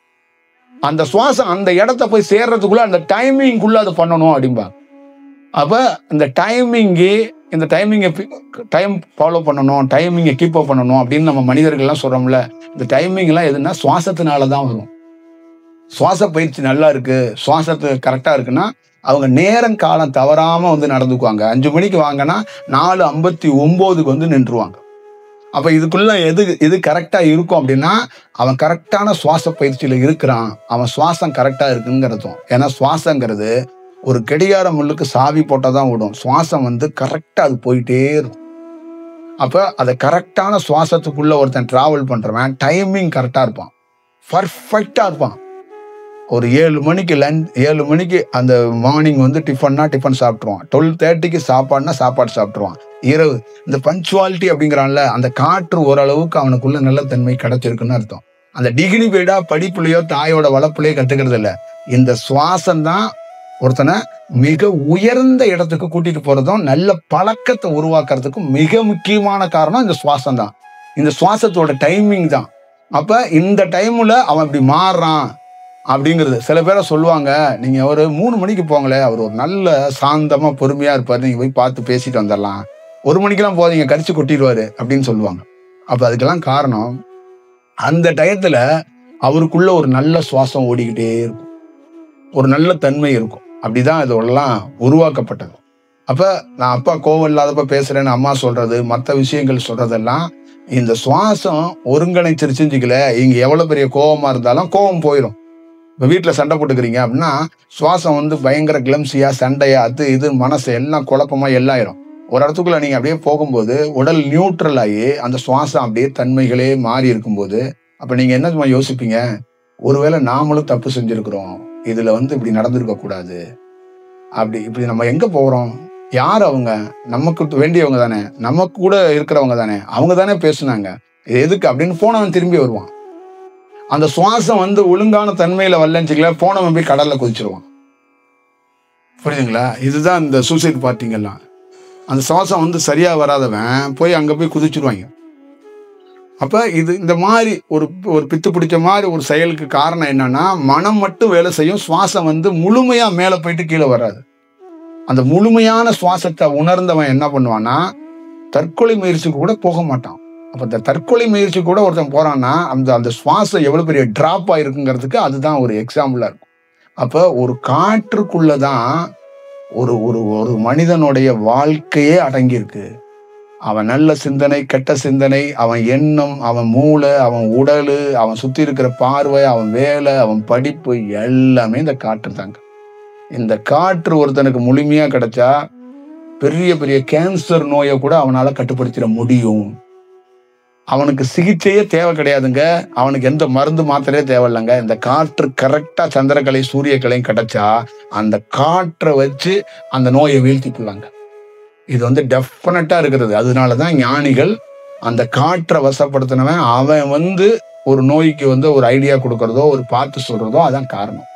அந்த சுவாசம் அந்த இடத்த போய் சேர்றதுக்குள்ள அந்த டைமிங்குள்ள அதை பண்ணணும் அப்படின்பா. அப்ப இந்த டைமிங்கை டைம் ஃபாலோ பண்ணணும், டைமிங்கை கீப் அப் பண்ணணும் அப்படின்னு நம்ம மனிதர்கள்லாம் சொல்றோம்ல. இந்த டைமிங் எல்லாம் எதுன்னா சுவாசத்தினாலதான் வரும். சுவாச பயிற்சி நல்லா இருக்கு, சுவாசத்து கரெக்டா இருக்குன்னா அவங்க நேரம் காலம் தவறாம வந்து நடந்துக்குவாங்க. 5 மணிக்கு வாங்கன்னா 4:59 வந்து நின்றுவாங்க. அப்ப இதுக்குள்ள எது கரெக்டா இருக்கும் அப்படின்னா, அவன் கரெக்டான சுவாச பயிற்சியில இருக்கிறான், அவன் சுவாசம் கரெக்டா இருக்குங்கிறதும். ஏன்னா சுவாசங்கிறது ஒரு கடிகார முள்ளுக்கு சாவி போட்டாதான் விடும். சுவாசம் வந்து கரெக்டா அது போயிட்டே இருக்கும். அப்ப அதை கரெக்டான சுவாசத்துக்குள்ள ஒருத்தன் டிராவல் பண்றவன் டைமிங் கரெக்டா இருப்பான், பர்ஃபெக்டா இருப்பான். ஒரு 7 மணிக்கு அந்த மார்னிங் வந்து டிஃபன் சாப்பிட்டுருவான். 12:30க்கு சாப்பாடுனா சாப்பாடு சாப்பிட்டுருவான். இரவு இந்த பஞ்சுவாலிட்டி அப்படிங்கிறான்ல, அந்த காற்று ஓரளவுக்கு அவனுக்குள்ள நல்ல தன்மை கிடைச்சிருக்குன்னு அர்த்தம். அந்த டிகிரி பேடா படிப்புலையோ தாயோட வளர்ப்புலையோ கத்துக்கிறது இல்ல. இந்த சுவாசம் தான் ஒருத்தனை மிக உயர்ந்த இடத்துக்கு கூட்டிட்டு போறதும் நல்ல பழக்கத்தை உருவாக்குறதுக்கும் மிக முக்கியமான காரணம் இந்த சுவாசம் தான். இந்த சுவாசத்தோட டைமிங் தான். அப்ப இந்த டைம்ல அவன் இப்படி மாறுறான் அப்படிங்கிறது. சில பேரை சொல்லுவாங்க, நீங்க ஒரு 3 மணிக்கு போங்களே, அவர் ஒரு நல்ல சாந்தமா பொறுமையா இருப்பாரு, நீங்க போய் பார்த்து பேசிட்டு வந்துடலாம். 1 மணிக்கெல்லாம் போதீங்க, கடிச்சு கொட்டிடுவாரு அப்படின்னு சொல்லுவாங்க. அப்ப அதுக்கெல்லாம் காரணம், அந்த டயத்துல அவருக்குள்ள ஒரு நல்ல சுவாசம் ஓடிக்கிட்டே இருக்கும், ஒரு நல்ல தன்மை இருக்கும். அப்படிதான் இதெல்லாம் உருவாக்கப்பட்டது. அப்ப நான் அப்பா கோவம் இல்லாதப்ப பேசுறேன்னு அம்மா சொல்றது, மற்ற விஷயங்கள் சொல்றதெல்லாம் இந்த சுவாசம் ஒருங்கிணைச்சிருச்சுக்கல. இங்க எவ்வளவு பெரிய கோவமா இருந்தாலும் கோவம் போயிடும். இப்ப வீட்டுல சண்டை போட்டுக்கிறீங்க அப்படின்னா சுவாசம் வந்து பயங்கர கிளம்சியா, சண்டையா, இது மனசு எல்லாம் குழப்பமா எல்லாம் ஆயிரும். ஒரு இடத்துக்குள்ள நீங்க அப்படியே போகும்போது உடல் நியூட்ரல் ஆகி அந்த சுவாசம் அப்படியே தன்மைகளே மாறி இருக்கும்போது, அப்ப நீங்க என்ன யோசிப்பீங்க, ஒருவேளை நாமளும் தப்பு செஞ்சிருக்கிறோம், இதுல வந்து இப்படி நடந்திருக்க கூடாது, இப்படி நம்ம எங்க போறோம், யார் அவங்க, நமக்கு வேண்டியவங்க தானே, நமக்கு கூட இருக்கிறவங்க தானே, அவங்க தானே பேசுனாங்க, இது எதுக்கு அப்படின்னு போனவன் திரும்பி வருவான். அந்த சுவாசம் வந்து ஒழுங்கான தன்மையில வரலன்னு போனவன் போய் கடல்ல குதிச்சிருவான். புரியுதுங்களா? இதுதான் இந்த சூசைட் பார்ட்டிங்கெல்லாம். அந்த சுவாசம் வந்து சரியா வராதவன் போய் அங்க போய் குதிச்சிருவாங்க. அப்ப இந்த மாதிரி ஒரு பித்து பிடிச்ச மாதிரி ஒரு செயலுக்கு காரணம் என்னன்னா, மனம் மட்டும் வேலை செய்யும், சுவாசம் வந்து முழுமையா மேல போயிட்டு கீழே வராது. அந்த முழுமையான சுவாசத்தை உணர்ந்தவன் என்ன பண்ணுவான்னா தற்கொலை முயற்சிக்கு கூட போக மாட்டான். அப்ப இந்த தற்கொலை முயற்சி கூட ஒருத்தன் போறான்னா அந்த சுவாசம் எவ்வளவு பெரிய டிராப் ஆயிருக்குங்கிறதுக்கு அதுதான் ஒரு எக்ஸாம்பிளா இருக்கும். அப்ப ஒரு காற்றுக்குள்ளதான் ஒரு ஒரு ஒரு மனிதனுடைய வாழ்க்கையே அடங்கியிருக்கு. அவன் நல்ல சிந்தனை, கெட்ட சிந்தனை, அவன் எண்ணம், அவன் மூளை, அவன் உடல், அவன் சுத்தி இருக்கிற பார்வை, அவன் வேலை, அவன் படிப்பு எல்லாமே இந்த காற்று தாங்க. இந்த காற்று ஒருத்தனுக்கு முழுமையா கிடைச்சா பெரிய பெரிய கேன்சர் நோயை கூட அவனால கட்டுப்படுத்திட முடியும். அவனுக்கு சிகிச்சையே தேவை கிடையாதுங்க. அவனுக்கு எந்த மருந்து மாத்திரையே தேவையில்லைங்க. இந்த காற்று கரெக்டா சந்திரக்கலை சூரியக்கலையும் கிடைச்சா அந்த காற்றை வச்சு அந்த நோயை வீழ்த்திக்குள்ளாங்க. இது டெஃபினட்டா இருக்கிறது. அதனாலதான் ஞானிகள் அந்த காற்றை வசப்படுத்தினவன் அவன் ஒரு நோய்க்கு ஒரு ஐடியா கொடுக்கறதோ ஒரு பார்த்து சொல்றதோ அதான் காரணம்.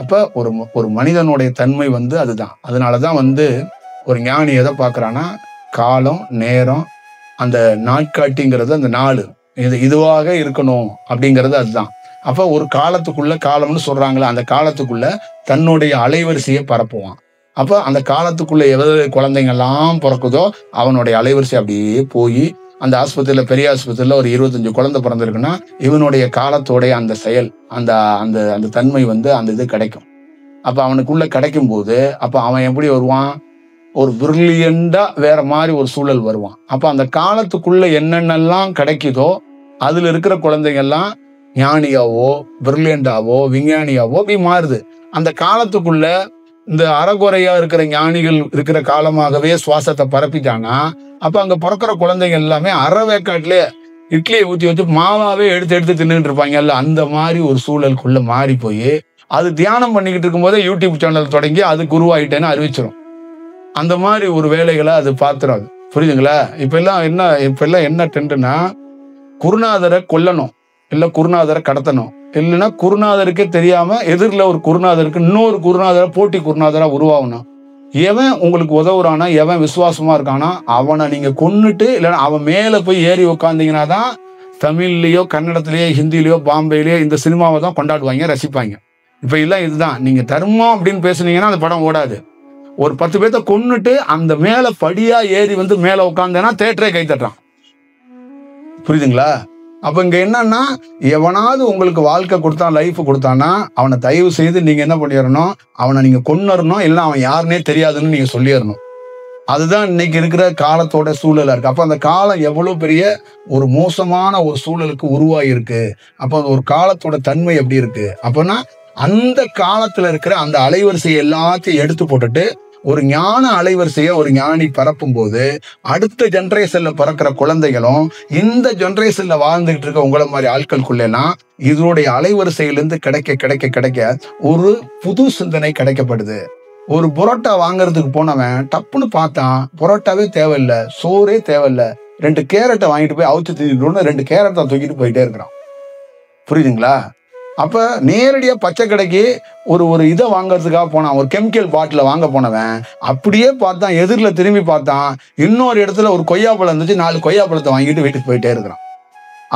அப்ப ஒரு மனிதனுடைய தன்மை அதுதான். அதனாலதான் ஒரு ஞானி எதை பார்க்கறான்னா காலம், நேரம், அந்த நாட்காட்டிங்கிறது, அந்த நாள் இதுவாக இருக்கணும் அப்படிங்கிறது அதுதான். அப்ப ஒரு காலத்துக்குள்ள, காலம்னு சொல்றாங்களே, அந்த காலத்துக்குள்ள தன்னுடைய அலைவரிசையை பரப்புவான். அப்ப அந்த காலத்துக்குள்ள எவ்வளவு குழந்தைங்கள்லாம் பிறக்குதோ அவனுடைய அலைவரிசை அப்படியே போய் அந்த ஆஸ்பத்திரியில, பெரிய ஆஸ்பத்திரியில ஒரு 25 குழந்தை பிறந்திருக்குன்னா இவனுடைய காலத்தோடைய அந்த செயல், அந்த அந்த அந்த தன்மை அந்த இது கிடைக்கும். அப்ப அவனுக்குள்ள கிடைக்கும் போது அப்ப அவன் எப்படி வருவான்? ஒரு பிரில்லியண்டா வேற மாதிரி ஒரு சூழல் வருவான். அப்ப அந்த காலத்துக்குள்ள என்னென்னலாம் கிடைக்குதோ அதுல இருக்கிற குழந்தைங்கள்லாம் ஞானியாவோ, பிரில்லியண்டாவோ, விஞ்ஞானியாவோ அப்படி மாறுது. அந்த காலத்துக்குள்ள இந்த அறகுறையா இருக்கிற ஞானிகள் இருக்கிற காலமாகவே சுவாசத்தை பரப்பிட்டானா அப்ப அங்க பிறக்கிற குழந்தைங்க எல்லாமே அறவேக்காட்டிலே இட்லியை ஊத்தி வச்சு மாவாவே எடுத்து எடுத்து தின்னுட்டு இருப்பாங்கல்ல, அந்த மாதிரி ஒரு சூழலுக்குள்ள மாறி போய் அது தியானம் பண்ணிக்கிட்டு இருக்கும் போதே யூடியூப் சேனல் தொடங்கி அது குருவாயிட்டேன்னு அறிவிச்சிடும். அந்த மாதிரி ஒரு வேலைகளை அது பார்த்துடும். புரியுதுங்களா? இப்ப எல்லாம் என்ன ட்ரெண்டுன்னா குருநாதரை கொல்லணும், இல்ல குருநாதரை கடத்தணும், இல்லைன்னா குருநாதருக்கே தெரியாம எதிரில் ஒரு குருநாதருக்கு இன்னொரு குருநாதரை போட்டி குருநாதரா உருவாகணும். எவன் உங்களுக்கு உதவுறானா, எவன் விசுவாசமா இருக்கானா அவனை நீங்க கொன்னுட்டு இல்லைன்னா அவன் மேல போய் ஏறி உட்காந்தீங்கன்னா தான் தமிழ்லயோ, கன்னடத்திலேயோ, ஹிந்திலயோ, பாம்பேலயோ இந்த சினிமாவை தான் கொண்டாடுவாங்க, ரசிப்பாங்க. இப்ப எல்லாம் இதுதான். நீங்க தர்மம் அப்படின்னு பேசுனீங்கன்னா அந்த படம் ஓடாது. ஒரு 10 பேர்த்த கொன்னுட்டு அந்த மேல படியா ஏறி மேல உட்காந்தேன்னா தேட்டரே கை தட்டுறான். புரியுதுங்களா? அப்ப இங்க என்னன்னா, எவனாவது உங்களுக்கு வாழ்க்கை கொடுத்தான், லைஃப் கொடுத்தான்னா அவனை தயவு செய்து நீங்க என்ன பண்ணிடணும், அவனை நீங்க கொன்னறணும், இல்லை அவன் யாருன்னே தெரியாதுன்னு நீங்க சொல்லிடணும். அதுதான் இன்னைக்கு இருக்கிற காலத்தோட சூழலா இருக்கு. அப்ப அந்த காலம் எவ்வளவு பெரிய ஒரு மோசமான ஒரு சூழலுக்கு உருவாகி இருக்கு. அப்ப ஒரு காலத்தோட தன்மை எப்படி இருக்கு அப்பன்னா, அந்த காலத்துல இருக்கிற அந்த அலைவரிசையை எல்லாத்தையும் எடுத்து போட்டுட்டு ஒரு ஞான அலைவரிசையை ஒரு ஞானி பரப்பும் போது அடுத்த ஜெனரேஷன்ல பிறக்கிற குழந்தைகளும் இந்த ஜெனரேஷன்ல வாழ்ந்துகிட்டு இருக்க உங்களை மாதிரி ஆட்களுக்குள்ளெல்லாம் இதனுடைய அலைவரிசையிலிருந்து கிடைக்க கிடைக்க கிடைக்க ஒரு புது சிந்தனை கிடைக்கப்படுது. ஒரு புரோட்டா வாங்குறதுக்கு போனவன் டப்புன்னு பார்த்தான், புரோட்டாவே தேவையில்லை, சோறே தேவையில்லை, 2 கேரட்டை வாங்கிட்டு போய் அவுச்சு தின்னு 2 கேரட்டை தூக்கிட்டு போயிட்டே இருக்கிறான். புரியுதுங்களா? அப்ப நேரடியா பச்சை கடைக்கு ஒரு இதை வாங்கறதுக்காக போனான், ஒரு கெமிக்கல் பாட்டில வாங்க போனவன் அப்படியே பார்த்தான், எதிரில் திரும்பி பார்த்தான், இன்னொரு இடத்துல ஒரு கொய்யாப்பழம் இருந்துச்சு, 4 கொய்யாப்பழத்தை வாங்கிட்டு வீட்டுக்கு போயிட்டே இருக்கிறான்.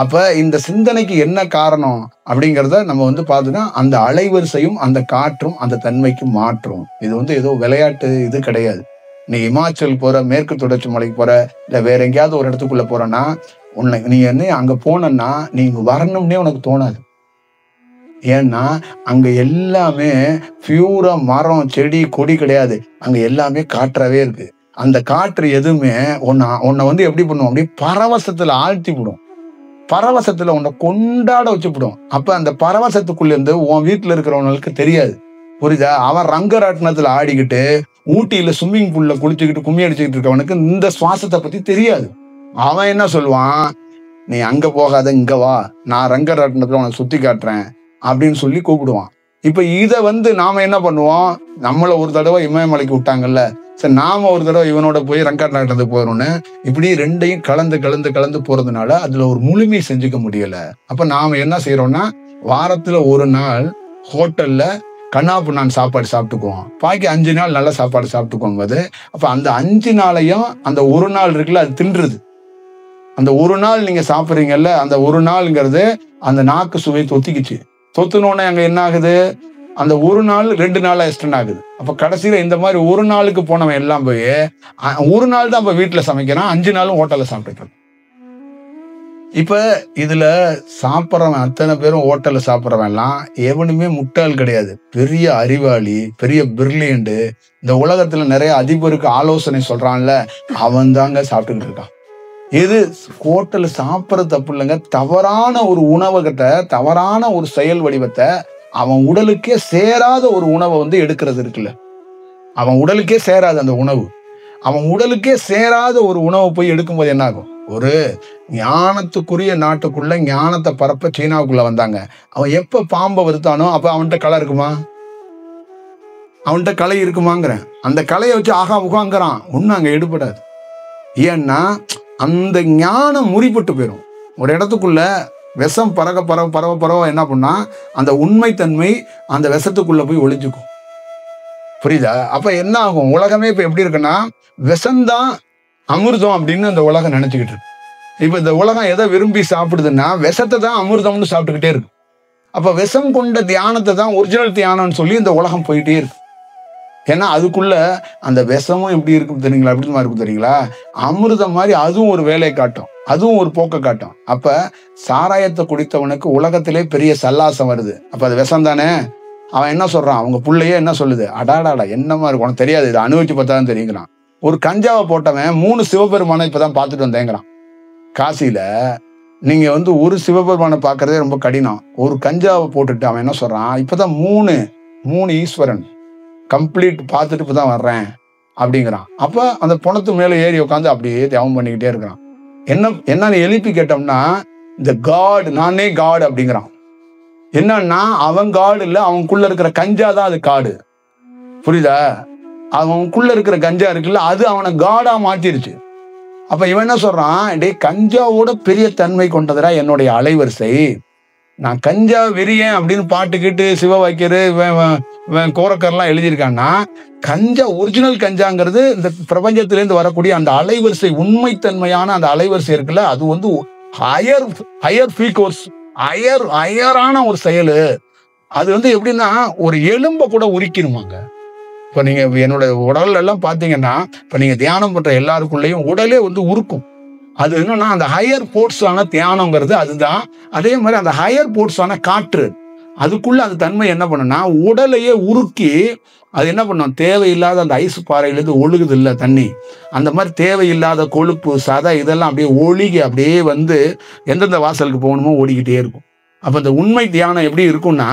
அப்ப இந்த சிந்தனைக்கு என்ன காரணம் அப்படிங்கிறத நம்ம பார்த்தோம்னா அந்த அலைவரிசையும் அந்த காற்றும் அந்த தன்மைக்கு மாற்றும். இது ஏதோ விளையாட்டு இது கிடையாது. நீ இமாச்சல் போற, மேற்கு தொடர்ச்சி மலைக்கு போற, இல்ல வேற எங்கேயாவது ஒரு இடத்துக்குள்ள போறன்னா நீ அங்க போனன்னா நீங்க வரணும்னே உனக்கு தோணாது. ஏன்னா அங்க எல்லாமே பியூரா மரம், செடி, கொடி கிடையாது. அங்க எல்லாமே காற்றாவே இருக்கு. அந்த காற்று எதுவுமே உன்னை எப்படி பண்ணுவோம், அப்படியே பரவசத்துல ஆழ்த்தி விடும், பரவசத்துல உன்னை கொண்டாட வச்சுவிடும். அப்ப அந்த பரவசத்துக்குள்ள இருந்து உன் வீட்டுல இருக்கிறவங்களுக்கு தெரியாது. புரியுதா? அவன் ரங்கராட்டினத்துல ஆடிக்கிட்டு ஊட்டியில ஸ்விம்மிங் பூல்ல குளிச்சுக்கிட்டு கும்மி அடிச்சுக்கிட்டு இருக்கவனுக்கு இந்த சுவாசத்தை பத்தி தெரியாது. அவன் என்ன சொல்லுவான், நீ அங்க போகாத, இங்க வா, நான் ரங்கராட்டினத்துல உனக்கு சுத்தி காட்டுறேன் அப்படின்னு சொல்லி கூப்பிடுவான். இப்ப இதை நாம என்ன பண்ணுவோம், நம்மள ஒரு தடவை இமயமலைக்கு விட்டாங்கல்ல, சரி நாம ஒரு தடவை இவனோட போய் ரங்கராட்டினத்துக்கு போயிடணும்னு இப்படி ரெண்டையும் கலந்து கலந்து கலந்து போறதுனால அதுல ஒரு முழுமையை செஞ்சுக்க முடியல. அப்ப நாம என்ன செய்யறோம்னா வாரத்துல ஒரு நாள் ஹோட்டல்ல கண்ணாப்புண்ணான் சாப்பாடு சாப்பிட்டுக்குவோம், பாக்கி 5 நாள் நல்ல சாப்பாடு சாப்பிட்டுக்குவோம் போது அப்ப அந்த 5 நாளையும் அந்த ஒரு நாள் இருக்குல்ல அது தின்றுது. அந்த ஒரு நாள் நீங்க சாப்பிட்றீங்கல்ல, அந்த ஒரு நாள்ங்கிறது அந்த நாக்கு சுவை தொத்திக்குச்சு. தொத்துனோடனே அங்க என்ன ஆகுது, அந்த ஒரு நாள் 2 நாளா எக்ஸ்டெண்ட் ஆகுது. அப்ப கடைசியில இந்த மாதிரி ஒரு நாளுக்கு போனவன் எல்லாம் போய் ஒரு நாள் தான் இப்ப வீட்டுல சமைக்கிறான், 5 நாளும் ஹோட்டல்ல சாப்பிட்டுருக்கான். இப்ப இதுல சாப்பிட்றவன் அத்தனை பேரும் ஹோட்டல்ல சாப்பிட்றவன் எல்லாம் எவனுமே முட்டாள் கிடையாது, பெரிய அறிவாளி, பெரிய பிரில்லியண்ட். இந்த உலகத்துல நிறைய அதிபருக்கு ஆலோசனை சொல்றான்ல, அவன் தாங்க சாப்பிட்டுக்கிட்டு இருக்கான். இது ஹோட்டல்ல சாப்பிட்றது தப்பு இல்லைங்க. தவறான ஒரு உணவகத்தை, தவறான ஒரு செயல் வடிவத்தை, அவன் உடலுக்கே சேராத ஒரு உணவை எடுக்கிறது இருக்குல்ல, அவன் உடலுக்கே சேராது அந்த உணவு. அவன் உடலுக்கே சேராத ஒரு உணவை போய் எடுக்கும்போது என்ன ஆகும்? ஒரு ஞானத்துக்குரிய நாட்டுக்குள்ள ஞானத்தை பரப்ப சீனாவுக்குள்ள வந்தாங்க. அவன் எப்ப பாம்பை வருத்தானோ அப்ப அவன்கிட்ட கலை இருக்குமா? அவன்கிட்ட கலை இருக்குமாங்கிறேன். அந்த கலையை வச்சு ஆகா உகாங்கிறான், ஒன்னும் அங்க எடுபடாது. ஏன்னா அந்த ஞானம் முறிப்பட்டு போயிடும். ஒரு இடத்துக்குள்ள விஷம் பரவ என்ன பண்ணா அந்த உண்மைத்தன்மை அந்த விஷத்துக்குள்ள போய் ஒளிஞ்சுக்கும். புரியுதா? அப்ப என்ன ஆகும்? உலகமே இப்ப எப்படி இருக்குன்னா, விஷம்தான் அமிர்தம் அப்படின்னு இந்த உலகம் நினைச்சுக்கிட்டு இருக்கு. இப்ப இந்த உலகம் எதை விரும்பி சாப்பிடுதுன்னா, விஷத்தை தான் அமிர்தம்னு சாப்பிட்டுக்கிட்டே இருக்கு. அப்ப விஷம் கொண்ட தியானத்தை தான் ஒரிஜினல் தியானம்னு சொல்லி இந்த உலகம் போயிட்டே இருக்கு. ஏன்னா அதுக்குள்ள அந்த விஷமும் எப்படி இருக்கும் தெரியுங்களா? எப்படி இருக்கும் தெரியுங்களா? அமிர்தம் மாதிரி அதுவும் ஒரு வேலையை காட்டும், அதுவும் ஒரு போக்கை காட்டும். அப்ப சாராயத்தை குடித்தவனுக்கு உலகத்திலே பெரிய சல்லாசம் வருது. அப்ப அது விஷம் தானே. அவன் என்ன சொல்றான்? அவங்க புள்ளையே என்ன சொல்லுது? அடாடாடா என்னமா இருக்கும், உனக்கு தெரியாது, இதை அனுபவிச்சு பார்த்தாதான் தெரியுங்கிறான். ஒரு கஞ்சாவை போட்டவன் 3 சிவபெருமானை இப்பதான் பார்த்துட்டு வந்தேங்கிறான். காசியில நீங்க ஒரு சிவபெருமானை பார்க்கறதே ரொம்ப கடினம். ஒரு கஞ்சாவை போட்டுட்டு அவன் என்ன சொல்றான்? இப்பதான் 3 ஈஸ்வரன் கம்ப்ளீட் பார்த்துட்டு இப்பதான் வர்றேன் அப்படிங்கிறான். அப்ப அந்த பொணத்து மேல ஏறி உட்காந்து அப்படியே தியாகம் பண்ணிக்கிட்டே இருக்கிறான். என்னன்னு எழுப்பி கேட்டோம்னா, இந்த காட், நானே காட் அப்படிங்கிறான். என்னன்னா அவன் காடு இல்ல, அவனுக்குள்ள இருக்கிற கஞ்சா தான் அது காடு. புரியுதா? அவனுக்குள்ள இருக்கிற கஞ்சா இருக்குல்ல, அது அவனை காடா மாத்திருச்சு. அப்ப இவன் என்ன சொல்றான்? டே, கஞ்சாவோட பெரிய தன்மை கொண்டதுடா என்னுடைய அலைவரிசை. நான் கஞ்சா வெறியேன் அப்படின்னு பாட்டுக்கிட்டு சிவ வைக்கிற கோரக்கர்லாம் எழுதியிருக்கான்னா, கஞ்சா ஒரிஜினல் கஞ்சாங்கிறது இந்த பிரபஞ்சத்திலேருந்து வரக்கூடிய அந்த அலைவரிசை, உண்மைத்தன்மையான அந்த அலைவரிசை இருக்குல்ல, அது ஹையர் ஃபீகோர்ஸ், ஹையரான ஒரு செயலு. அது எப்படின்னா ஒரு எலும்பை கூட உரிக்கணுமாங்க. இப்ப நீங்க என்னோட உடல் எல்லாம் பாத்தீங்கன்னா, இப்ப நீங்க தியானம் பண்ற எல்லாருக்குள்ளேயும் உடலே உருக்கும். அது என்னன்னா அந்த ஹையர் போர்ட்ஸான தியானம்ங்கிறது அதுதான். அதே மாதிரி அந்த ஹையர் போர்ட்ஸான காற்று, அதுக்குள்ள அந்த தன்மை என்ன பண்ணுன்னா உடலையே உருக்கி அது என்ன பண்ணும்? தேவையில்லாத அந்த ஐஸ் பாறையிலேருந்து ஒழுகுது இல்ல தண்ணி, அந்த மாதிரி தேவையில்லாத கொழுப்பு, சதை இதெல்லாம் அப்படியே ஒழுகி அப்படியே எந்தெந்த வாசலுக்கு போகணுமோ ஓடிக்கிட்டே இருக்கும். அப்ப இந்த உண்மை தியானம் எப்படி இருக்கும்னா,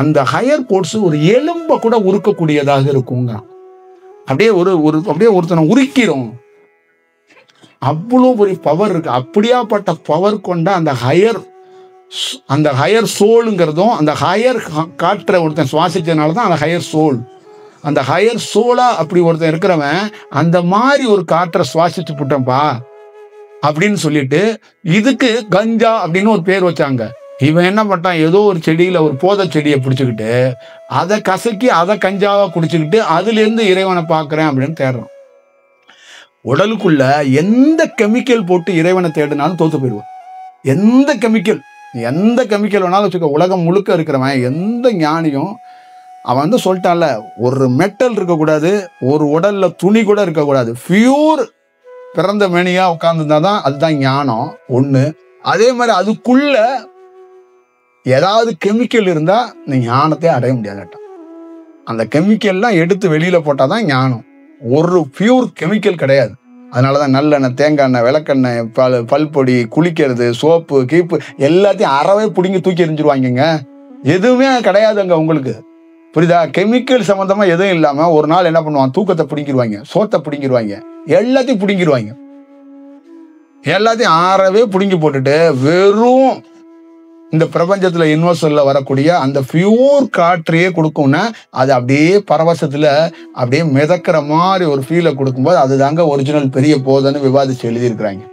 அந்த ஹையர் போர்ட்ஸ் ஒரு எலும்பை கூட உருக்கக்கூடியதாக இருக்குங்க. அப்படியே அப்படியே ஒருத்தனை உருக்கிறோம். அவ்வளோ பெரிய பவர் இருக்கு. அப்படியாப்பட்ட பவர் கொண்ட அந்த ஹையர் சோலுங்கிறதும், அந்த ஹையர் காற்றை ஒருத்தன் சுவாசிச்சதுனாலதான் அந்த ஹையர் சோல். அந்த ஹையர் சோலா அப்படி ஒருத்தன் இருக்கிறவன் அந்த மாதிரி ஒரு காற்றை சுவாசிச்சு புட்டப்பா அப்படின்னு சொல்லிட்டு இதுக்கு கஞ்சா அப்படின்னு ஒரு பேர் வச்சாங்க. இவன் என்ன பண்ணான்? ஏதோ ஒரு செடியில ஒரு போதை செடியை பிடிச்சுக்கிட்டு அதை கசக்கி அதை கஞ்சாவா குடிச்சுக்கிட்டு அதுல இருந்து இறைவனை பார்க்கிறேன் அப்படின்னு தேடுறான். உடலுக்குள்ள எந்த கெமிக்கல் போட்டு இறைவனை தேடினாலும் தோத்து போயிடுவான். எந்த கெமிக்கல் வேணாலும் வச்சுக்க. உலகம் முழுக்க இருக்கிறவன் எந்த ஞானியும் அவன் சொல்லிட்டான்ல, ஒரு மெட்டல் இருக்கக்கூடாது, ஒரு உடல்ல துணி கூட இருக்கக்கூடாது, பியூர் பிறந்த மேனியா உட்கார்ந்துருந்தாதான் அதுதான் ஞானம் ஒண்ணு. அதே மாதிரி அதுக்குள்ள ஏதாவது கெமிக்கல் இருந்தா நீ ஞானத்தை அடைய முடியாதாட்ட. அந்த கெமிக்கல்லாம் எடுத்து வெளியில போட்டாதான் ஞானம். ஒரு பியூர் கெமிக்கல் கிடையாது. அதனாலதான் நல்லெண்ணெய், தேங்காய் எண்ணெய், விளக்கெண்ணெய், பல்பொடி, குளிக்கிறது, சோப்பு, கீப்பு எல்லாத்தையும் அறவே பிடிங்கி தூக்கி எறிஞ்சிருவாங்க. எதுவுமே கிடையாதுங்க உங்களுக்கு. புரியுதா? கெமிக்கல் சம்பந்தமா எதுவும் இல்லாம ஒரு நாள் என்ன பண்ணுவான்? தூக்கத்தை பிடிங்கிருவாங்க, சோத்தை பிடிங்கிருவாங்க, எல்லாத்தையும் பிடிங்கிருவாங்க. எல்லாத்தையும் அறவே பிடுங்கி போட்டுட்டு வெறும் இந்த பிரபஞ்சத்துல யூனிவர்சல்ல வரக்கூடிய அந்த பியூர் காற்றையே கொடுக்கும்னா அது அப்படியே பரவசத்துல அப்படியே மிதக்கிற மாதிரி ஒரு ஃபீலை கொடுக்கும்போது அதுதாங்க ஒரிஜினல் பெரிய போதன்னு விவாதிச்சு எழுதியிருக்கிறாங்க.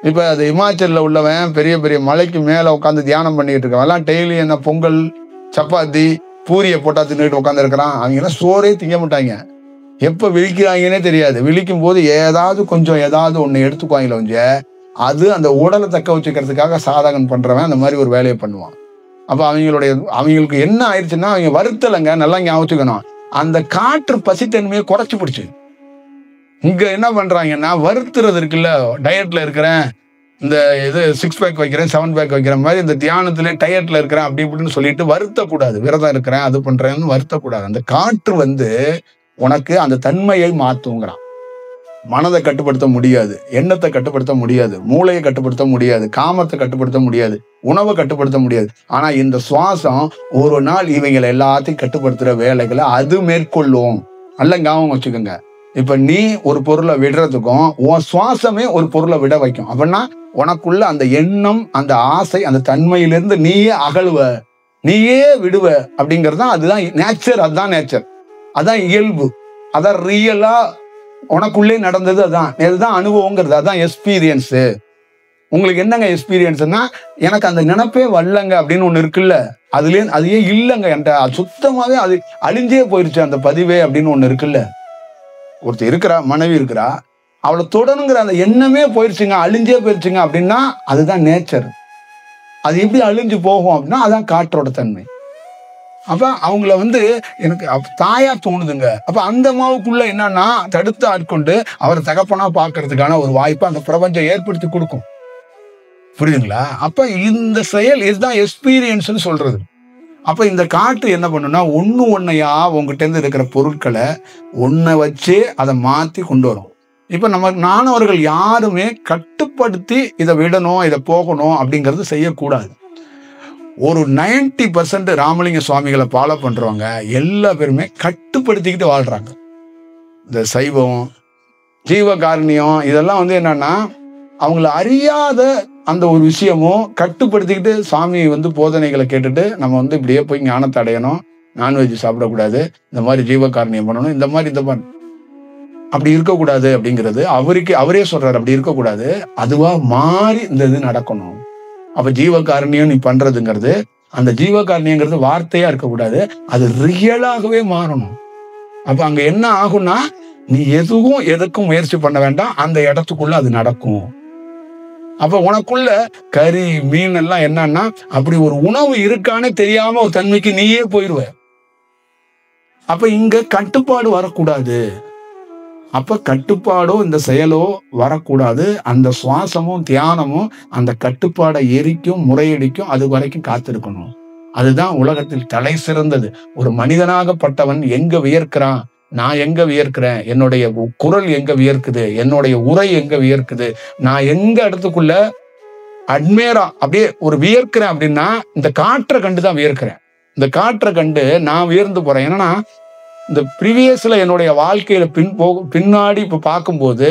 இப்ப அது இமாச்சல்ல உள்ளவன் பெரிய பெரிய மலைக்கு மேல உட்காந்து தியானம் பண்ணிட்டு இருக்கவன் எல்லாம் டெய்லி என்ன பொங்கல், சப்பாத்தி, பூரியை போட்டா தின்னுட்டு உட்காந்து இருக்கிறான். அவங்க எல்லாம் சோறே திங்க மாட்டாங்க. எப்ப விழிக்கிறாங்கன்னே தெரியாது. விழிக்கும் போது ஏதாவது ஒண்ணு எடுத்துக்குவாங்களே. அது அந்த உடலை தக்க வச்சுக்கிறதுக்காக சாதகன் பண்றவன் அந்த மாதிரி ஒரு வேலையை பண்ணுவான். அப்ப அவங்களுக்கு என்ன ஆயிடுச்சுன்னா, அவங்க வருத்தலைங்க, நல்லா ஞாபகம் வச்சுக்கணும். அந்த காற்று பசித்தன்மையை குறைச்சு பிடிச்சு. இங்க என்ன பண்றாங்கன்னா, வருத்துறது இருக்குல்ல, டயட்ல இருக்கிறேன், இந்த இது 6 பேக் வைக்கிறேன், 7 பேக் வைக்கிற மாதிரி இந்த தியானத்திலே டயட்ல இருக்கிறேன் அப்படி இப்படின்னு சொல்லிட்டு வருத்தக்கூடாது. விரதம் இருக்கிறேன், அது பண்றேன்னு வருத்தக்கூடாது. அந்த காற்று உனக்கு அந்த தன்மையை மாத்துங்கிறான். மனதை கட்டுப்படுத்த முடியாது, எண்ணத்தை கட்டுப்படுத்த முடியாது, மூளையை கட்டுப்படுத்த முடியாது, காமத்தை கட்டுப்படுத்த முடியாது, உணவை கட்டுப்படுத்த முடியாது. ஆனா இந்த சுவாசம் ஒரு நாள் இவங்களை எல்லாத்தையும் கட்டுப்படுத்துற வேலைகளை அது மேற்கொள்ளும். நல்ல ஞாபகம் வச்சுக்கோங்க. இப்ப நீ ஒரு பொருளை விடுறதுக்கும் உன் சுவாசமே ஒரு பொருளை விட வைக்கும். அப்படின்னா உனக்குள்ள அந்த எண்ணம், அந்த ஆசை, அந்த தன்மையிலிருந்து நீயே அகழுவ, நீயே விடுவ அப்படிங்கிறது தான். அதுதான் நேச்சர், அதுதான் நேச்சர், அதான் இயல்பு, அதான் ரியலா உனக்குள்ளே நடந்தது. அதுதான் அனுபவங்கிறது, அதான் எக்ஸ்பீரியன்ஸ். உங்களுக்கு என்னங்க எக்ஸ்பீரியன்ஸ்னா, எனக்கு அந்த நினைப்பே வரலங்க அப்படின்னு ஒண்ணு இருக்குல்ல, அது ஏன் இல்லைங்க என்கிட்ட, அது சுத்தமாவே அது அழிஞ்சே போயிருச்சு அந்த பதிவே அப்படின்னு ஒண்ணு இருக்குல்ல. ஒருத்தர் இருக்கிறா, மனைவி இருக்கிறா, அவளை தொடணுங்கிற அந்த எண்ணமே போயிருச்சுங்க, அழிஞ்சே போயிருச்சுங்க அப்படின்னா அதுதான் நேச்சர். அது எப்படி அழிஞ்சு போகும் அப்படின்னா அதான் காற்றோட தன்மை. அப்ப அவங்கள எனக்கு தாயா தோணுதுங்க. அப்ப அந்த அம்மாவுக்குள்ள என்னன்னா, தடுத்து ஆட்கொண்டு அவரை தகப்பனா பார்க்கறதுக்கான ஒரு வாய்ப்பை அந்த பிரபஞ்சம் ஏற்படுத்தி கொடுக்கும். புரியுதுங்களா? அப்ப இந்த செயல் இதுதான் எக்ஸ்பீரியன்ஸ்ன்னு சொல்றது. அப்ப இந்த காற்று என்ன பண்ணுன்னா, ஒன்னையா உங்ககிட்ட இருந்து இருக்கிற பொருட்களை ஒன்ன வச்சு அதை மாத்தி கொண்டு வரும். இப்ப நம்ம நானவர்கள் யாருமே கட்டுப்படுத்தி இதை விடணும், இதை போகணும் அப்படிங்கிறது செய்யக்கூடாது. ஒரு 90% ராமலிங்க சுவாமிகளை ஃபாலோ பண்றவங்க எல்லா பேருமே கட்டுப்படுத்திக்கிட்டு வாழ்றாங்க. இந்த சைவம், ஜீவகாருண்யம் இதெல்லாம் என்னன்னா, அவங்கள அறியாத அந்த ஒரு விஷயமும் கட்டுப்படுத்திக்கிட்டு சாமி போதனைகளை கேட்டுட்டு நம்ம இப்படியே போய் ஞானத்தை அடையணும், நான்வெஜ் சாப்பிடக்கூடாது, இந்த மாதிரி ஜீவகாருண்யம் பண்ணணும், இந்த மாதிரி அப்படி இருக்கக்கூடாது அப்படிங்கிறது அவரே சொல்றாரு. அப்படி இருக்கக்கூடாது, அதுவா மாறி இந்த இது நடக்கணும். அப்ப ஜீவகாருண்யம் நீ பண்றதுங்கிறது, அந்த ஜீவகாருண்யங்கிறது வார்த்தையா இருக்கக்கூடாது, அது ரியலாகவே மாறணும். அப்ப அங்க என்ன ஆகும்னா, நீ எதுக்கும் முயற்சி பண்ண வேண்டாம், அந்த இடத்துக்குள்ள அது நடக்கும். அப்ப உனக்குள்ள கறி, மீன் எல்லாம் என்னன்னா, அப்படி ஒரு உணவு இருக்கானே தெரியாம ஒரு தன்மைக்கு நீயே போயிடுவ. அப்ப இங்க கட்டுப்பாடு வரக்கூடாது. அப்ப கட்டுப்பாடோ இந்த செயலோ வரக்கூடாது. அந்த சுவாசமும் தியானமும் அந்த கட்டுப்பாடை எரிக்கும், முறையடிக்கும், அது வரைக்கும் காத்திருக்கணும். அதுதான் உலகத்தில் தலை சிறந்தது. ஒரு மனிதனாகப்பட்டவன் எங்க வியர்க்கிறான், நான் எங்க வியர்க்கிறேன், என்னுடைய குரல் எங்க வியர்க்குது, என்னுடைய உரை எங்க வியர்க்குது, நான் எங்க இடத்துக்குள்ள அட்மேரா அப்படியே ஒரு வியர்க்கிறேன் அப்படின்னா இந்த காற்றை கண்டுதான் வியர்க்கிறேன். இந்த காற்றை கண்டு நான் வியர்ந்து போறேன். ஏன்னா இந்த ப்ரீவியஸ்ல என்னுடைய வாழ்க்கையில பின்னாடி இப்ப பார்க்கும்போது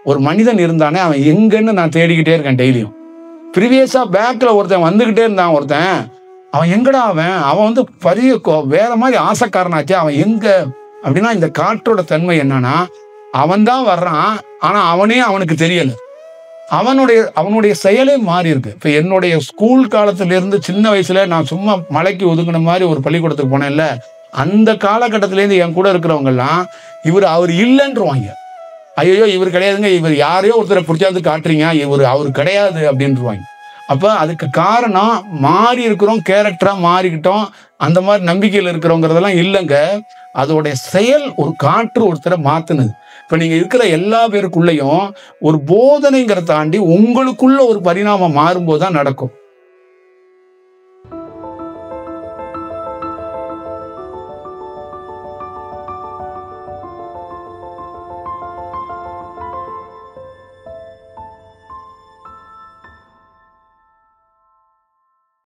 ஒரு மனிதன் இருந்தானே, அவன் எங்கன்னு நான் தேடிக்கிட்டே இருக்கேன் டெய்லியும். ப்ரீவியஸா பேக்ல ஒருத்தன் வந்துகிட்டே இருந்தான், அவன் எங்கடா அவன் பெரிய வேற மாதிரி ஆசைக்காரனாச்சு, அவன் எங்க அப்படின்னா, இந்த காற்றோட தன்மை என்னன்னா, அவன் தான் வர்றான், ஆனா அவனுக்கு தெரியல. அவனுடைய செயலே மாறி இருக்கு. இப்ப என்னுடைய ஸ்கூல் காலத்துல இருந்து சின்ன வயசுல நான் சும்மா மலைக்கு ஒதுங்கின மாதிரி ஒரு பள்ளிக்கூடத்துக்கு போனேன்ல, அந்த காலகட்டத்தில இருந்து என் கூட இருக்கிறவங்க எல்லாம் அவர் இல்லைன்றுவாங்க. ஐயோ இவர் கிடையாதுங்க, இவர் யாரையோ ஒருத்தரை பிடிச்சாந்து காட்டுறீங்க, அவர் கிடையாது அப்படின்றுவாங்க. அப்ப அதுக்கு காரணம் மாறி இருக்கிறோம், கேரக்டரா மாறிக்கிட்டோம், அந்த மாதிரி நம்பிக்கையில் இருக்கிறோங்கிறதெல்லாம் இல்லைங்க. அதோடைய செயல் ஒரு காற்று ஒருத்தரை மாத்துனது. இப்ப நீங்க இருக்கிற எல்லா பேருக்குள்ளயும் ஒரு போதனைங்கிறத தாண்டி உங்களுக்குள்ள ஒரு பரிணாமம் மாறும்போது தான் நடக்கும்.